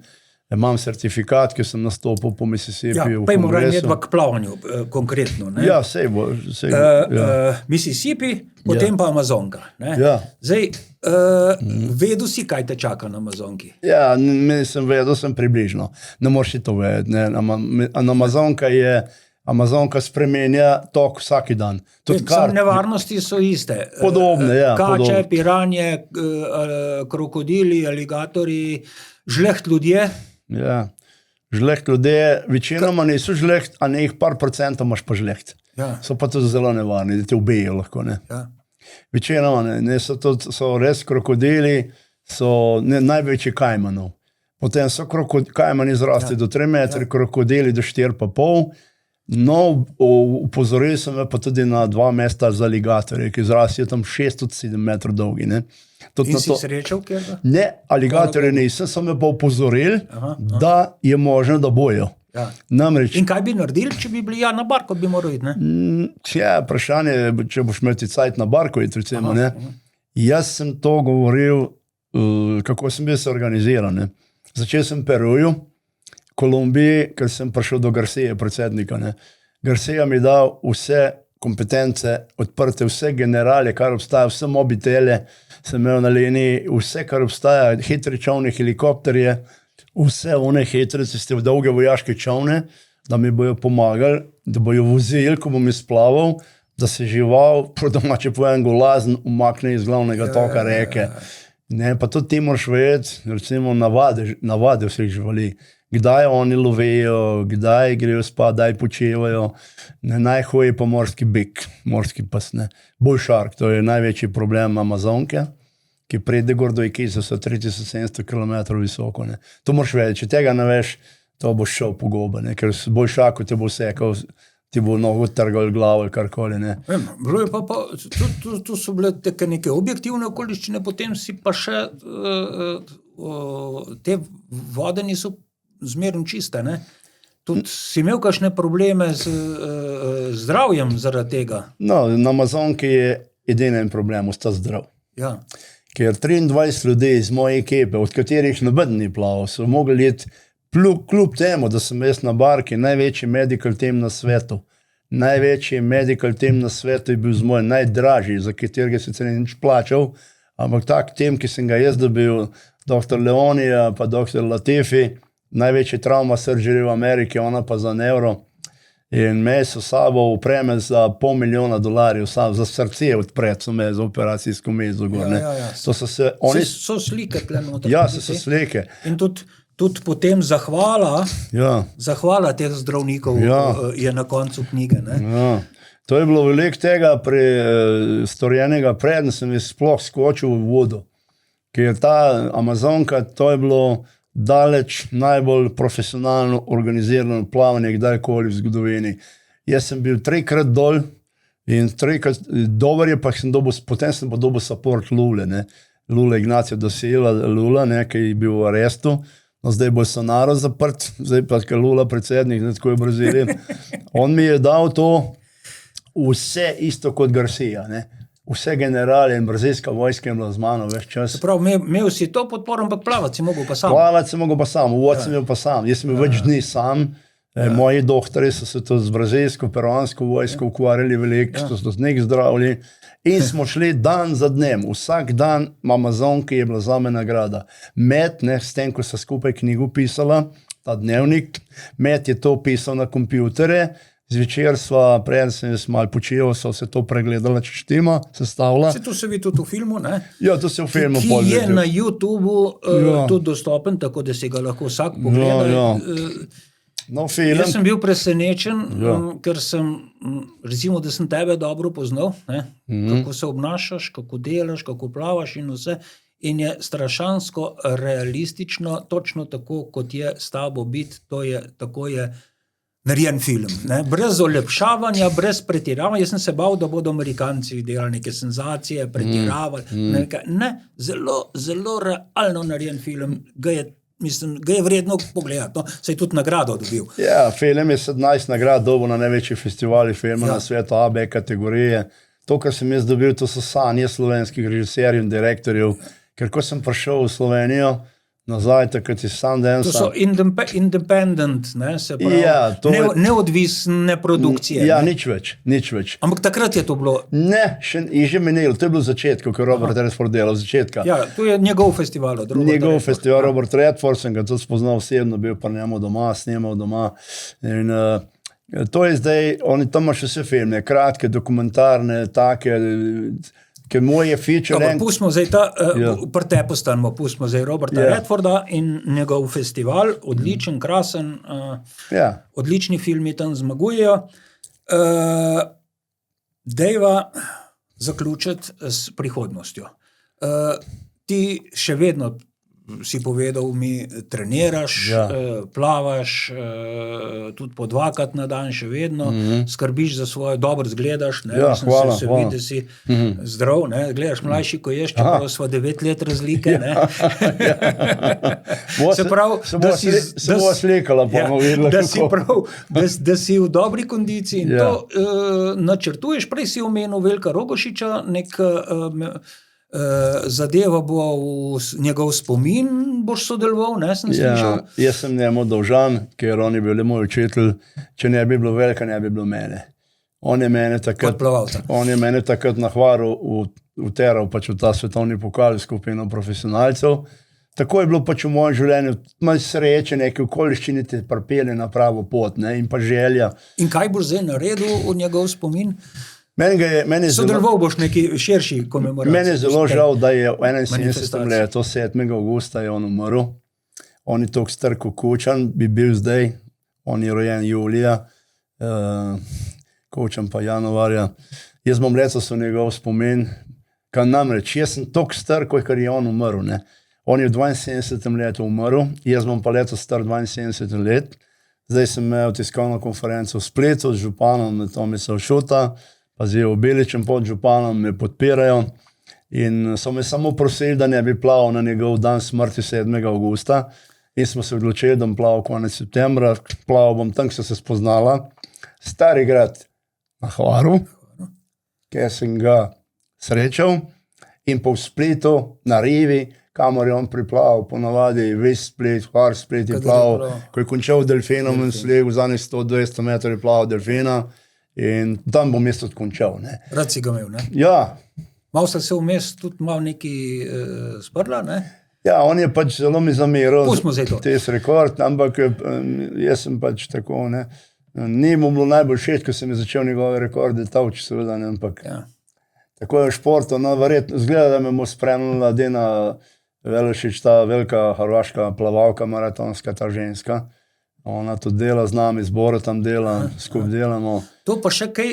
Imam certifikat, ki sem nastopil po Mississippiju v kongresu. Pa imamo redva k plavanju, konkretno. Ne? Ja, sej bo. Mississippi, potem pa Amazonka. Ne? Zdaj, vedel si, kaj te čaka na Amazonki? Ja, vedel sem približno. Ne moreš to vedeti. Amazonka spremenja tok vsaki dan. Nevarnosti so iste. Podobne, ja. Kače, piranje, krokodili, aligatori, žleht ljudje. Ja, žleht ljudje, večinoma niso žleht, a ne jih par procentov imaš pa žleht. So pa tudi zelo nevarni, da te ubijo lahko, ne. Večinoma ne, so res krokodili, so največji kajmanov. Potem so kajmani zrasti do 3 metri, krokodili do 4,5. No, upozorili so me pa tudi na 2 mesta z aligatorje, ki zrastijo tam 6 od 7 metrov dolgi, ne. In si srečal kjerga? Ne, aligatorje nisem, so me pa upozorili, da je možno, da bojo. In kaj bi naredili, če bi bili na barko, bi moral iti, ne? Vprašanje, če boš imel ti cajt na barko iti, recimo, ne. Jaz sem to govoril, kako sem bil se organiziran, ne. Začel sem Peruju, Kolumbiji, ker sem prišel do Garcije, predsednika, ne. Garcija mi dal vse kompetence, odprte vse generale, kar obstaja, vse mobitele, sem imel na liniji, vse, kar obstaja, hitri čovni, helikopterje, vse one hitre, tiste dolge vojaške čovne, da mi bojo pomagali, da bojo vozili, ko bom izplaval, da se žival, po domače povem, golazen umakne iz glavnega toka reke. Ne, pa tudi ti moraš vedeti, recimo navade vseh živali. Kdaj oni lovijo, kdaj grejo spat, kdaj počivajo. Najhuje pa morski bik, morski pas, ne. Bull shark, to je največji problem Amazonke, ki pride gor do Ikiza, so 3700 km visoko, ne. To moraš vedeti, če tega ne veš, to boš šel po gobe, ne, ker bull sharku te bo sekal, ti bo nogo trgal glavo ali karkoli, ne. Bilo je pa, tu so bile neke objektivne okoliščine, potem si pa še te vode niso zmerno čiste, ne? Tudi si imel kakšne probleme z zdravjem zaradi tega? No, na Amazonki je edini problem, ostati zdrav. Ja. Ker 23 ljudi iz moje ekipe, od katerih noben ni plaval, so mogli iti kljub temu, da sem jaz na barki največji medical team na svetu. Največji medical team na svetu je bil z moj najdražji, za katerega sicer ni nič plačal, ampak tak tim, ki sem ga jaz dobil, dr. Leonija pa dr. Latifi, največji trauma surgery v Ameriki, ona pa za neuro. In me so sabo upreme za $500,000, za srce odpred, so me za operacijsko mezo gor. Ja. So slike tle noter. Ja, so slike. In tudi potem zahvala teh zdravnikov je na koncu knjige. Ne? Ja. To je bilo veliko tega storjenega preden sem sploh skočil v vodo. Ker ta Amazonka, to je bilo daleč najbolj profesionalno organizirano plavanje kdajkoli v zgodovini. Jaz sem bil 3krat dol in 3krat dober je, potem sem pa dobil support Lule, ne. Lule Ignacio da Silva, Lula, ne, ki je bil v arestu. No, zdaj Bolsonaro zaprt, zdaj pa Lula predsednik, ne, tako je v Braziliji. On mi je dal to vse isto kot Garcia, ne. Vse generale in brazilska vojska je bila z mano več čas. Prav, imel si to podporo, ampak plavati si mogel pa sam. Plavati si mogel pa sam, uvod sem imel pa sam. Jaz sem imel več dni sam. Moji doktori so se to z brazilsko, peruansko vojsko ukvarjali veliko, so z nek zdravili. In smo šli dan za dnem. Vsak dan Amazonki je bila zame nagrada. Met, ne, s tem, ko so skupaj knjigo pisala, ta dnevnik, Met je to pisal na kompjutere. Zvečer sva, prej sem jaz malo počil, so se to pregledala, če štima, sestavila. To se vidi tudi v filmu, ne? Ja, to se v filmu ki je na YouTubeu tudi dostopen, tako da si ga lahko vsak pogleda. No, film. Jaz sem bil presenečen, ker sem, recimo, da sem tebe dobro poznal, ne? Kako se obnašaš, kako delaš, kako plavaš in vse. In je strašansko realistično, točno tako, kot je s tabo biti, tako je narejen film, ne? Brez olepšavanja, brez pretiravanja. Jaz sem se bal, da bodo Amerikanci delali neke senzacije, pretiravali. Ne, zelo realno narejen film. Ga je vredno pogledati. No? Se je tudi nagrado dobil. Ja, film je 17 nagrad dobil na največji festivali filma na svetu, A, B kategorije. To, kar sem jaz dobil, to so sanje slovenskih režiserjev in direktorjev. Ker ko sem prišel v Slovenijo, nazaj, takrat iz Sundance. To so independent, ne, se pravi, neodvisne produkcije. Ja, nič več. Ampak takrat je to bilo? Ne, je že menilo, to je bilo v začetku, ko je Robert Redford delal, v začetka. Ja, to je njegov festival. Njegov festival, Robert Redford, sem ga tudi spoznal osebno, bil pa njemu doma, snimal doma. In to je zdaj, oni tam imaš vse filme, kratke, dokumentarne, take, ker moj je feature... Pustimo zdaj pri te postanemo, pustimo zdaj Roberta Redforda in njegov festival, odličen, krasen, odlični filmi tam zmagujejo. Dejva zaključiti s prihodnostjo. Ti še vedno si povedal, mi treniraš, plavaš, tudi po 2krat na dan še vedno, skrbiš za svoje, dobro zgledaš, ne, hvala. Se vidi, da si zdrav, ne, gledaš mlajši, ko ješ, čeprav sva 9 let razlike, ne. Se pravi, se bo slikala, pa bomo videla, kako. Da si v dobri kondiciji in to načrtuješ, prej si omenil Veljka Rogošiča, zadeva bo v njegov spomin, boš sodeloval, ne, sem slišal? Ja, jaz sem njemu dolžan, ker on je bil moj učitelj, če ne bi bilo Veljka, ne bi bilo mene. On je mene takrat nahvaril, uteral pač v ta svetovni pokal skupino profesionalcev. Tako je bilo pač v mojem življenju, malo sreče, neke okoliščine te pripelje na pravo pot, ne, in pa želja. In kaj boš zdaj naredil v njegov spomin? Sodeloval boš neki širši komemoraciji. Meni je zelo žal, da je v 71. letu, 7. augusta je on umrl. On je toliko star kot Kučan, bi bil zdaj. On je rojen julija, Kučan pa januarja. Jaz bom letos v njegov spomin, kaj namreč, jaz sem toliko star, kot je on umrl. Ne? On je v 72. letu umrl, jaz bom pa letos star 72 let. Zdaj sem imel tiskovno konferenco v Splitu z županom Tomislav Šuta, pa z Ivo Biličem pod županom me podpirajo in so me samo prosili, da ne bi plaval na njegov dan smrti 7. augusta, in smo se odločili, da bom plaval konec septembra. Plaval bom tam, kjer se spoznala. Stari grad na Hvaru, kjer sem ga srečal, in pa v Splitu, na Rivi, kamor je on priplaval, ponavadi West Split, Hvar Split je plaval. Ko je končal delfinom in sleg, v zadnjih 100-200 metrov je plaval delfina in tam bom jaz tudi končal. Ne. Rad si ga imel, ne? Ja. Malo se vmes tudi malo neki sprla, ne? Ja, on je pač zelo mi zameril. Pustimo zdaj to. Tes rekord, ampak jaz sem pač tako, ne. Ni mu bilo najbolj všeč, ko sem začel njegove rekorde tavči, seveda, ne, ampak ja. Tako je v športu, no, verjetno, zgleda, da me bo spremljala Dena Velešič, ta velika hrvaška plavalka, maratonska, ta ženska. Ona tudi dela z nami, zbora tam dela, skupaj delamo. To pa še kaj,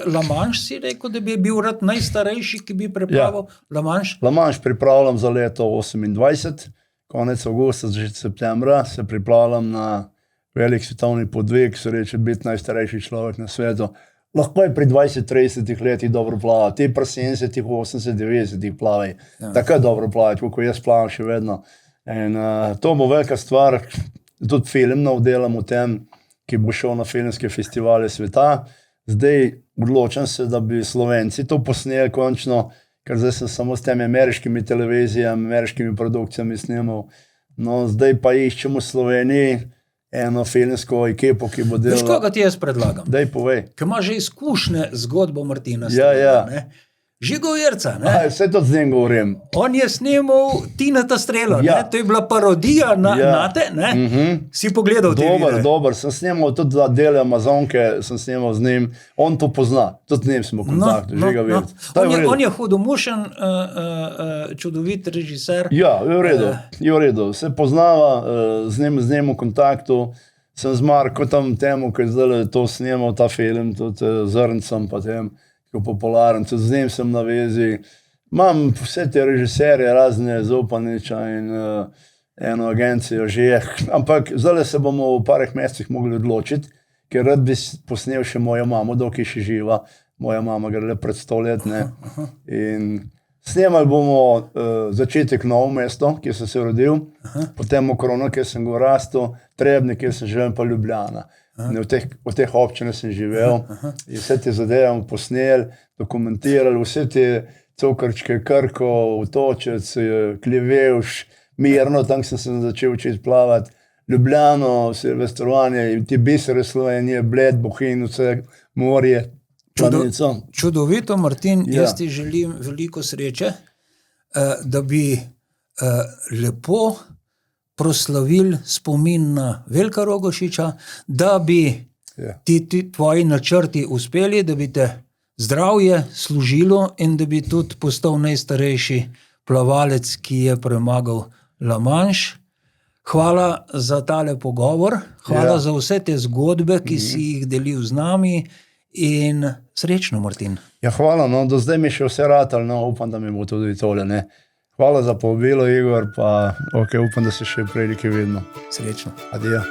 La Manche si rekel, da bi bil rad najstarejši, ki bi pripravil La Manche? La Manche pripravljam za leto 28, konec avgusta, začetek septembra, se pripravljam na velik svetovni podvig, se reče biti najstarejši človek na svetu. Lahko je pri 20-30 letih dobro plavati, ti pri 70, 80, 90 plavaj. Ja. Tako je dobro plavati, kako jaz plavam še vedno. In to bo velika stvar, tudi film delam o tem, ki bo šel na filmske festivale sveta. Zdaj odločam se, da bi Slovenci to posneli končno, ker zdaj sem samo s temi ameriškimi televizijami, ameriškimi produkcijami snimal. No, zdaj pa iščemo v Sloveniji eno filmsko ekipo, ki bo delala. Veš, koga ti jaz predlagam? Daj, povej. Ki ima že izkušnje zgodbo Martina Strela. Ja, ja. Žigo Jerca, ne? Vse to z njim govorim. On je snimal Tineta Strelo, ja. Ne? To je bila parodija na te, ne? Si pogledal te videe? Dober. Sem snimal tudi za dele Amazonke, sem snimal z njim. On to pozna. Tudi z njim smo v kontaktu. Žiga Jerca. On je hudomušen, čudovit režiser. Ja, je v redu. Se poznava, z njim v kontaktu. Sem z Marko tam temu, ki je zdaj to snimal, ta film, tudi Zrncem pa tem, ki je popularen, tudi z njim sem na vezi. Imam vse te režiserje, razne Zupaniča in eno agencijo že, ampak zdaj se bomo v parih mesecih mogli odločiti, ker rad bi posnel še mojo mamo, dokaj še živa. Moja mama gre le pred 100 let, ne. In snemali bomo začetek Novo mesto, kjer sem se rodil, potem Mokrono, kjer sem go rastel, Trebnik, kjer sem živel, pa Ljubljana. V teh občinah sem živel in vse te zadeve bomo posneli, dokumentirali, vse te Cokrčke, Krko, Otočec, Klevevš, Mirno, tam sem se začel učiti plavati, Ljubljano, Silvestrovanje, ti bisere Slovenije, Bled, Bohinj, vse morje. Čudovito, Martin, jaz ti želim veliko sreče, da bi lepo proslavili spomin na Veljka Rogošiča, da bi ti tvoji načrti uspeli, da bi te zdravje služilo in da bi tudi postal najstarejši plavalec, ki je premagal La Manche. Hvala za tale pogovor, hvala za vse te zgodbe, ki si jih delil z nami. In srečno, Martin. Ja, hvala, no, do zdaj mi še vse ratalo, no, upam, da mi bo tudi tole, ne. Hvala za povabilo, Igor, pa upam, da se še prej nekaj vidimo. Srečno. Adijo.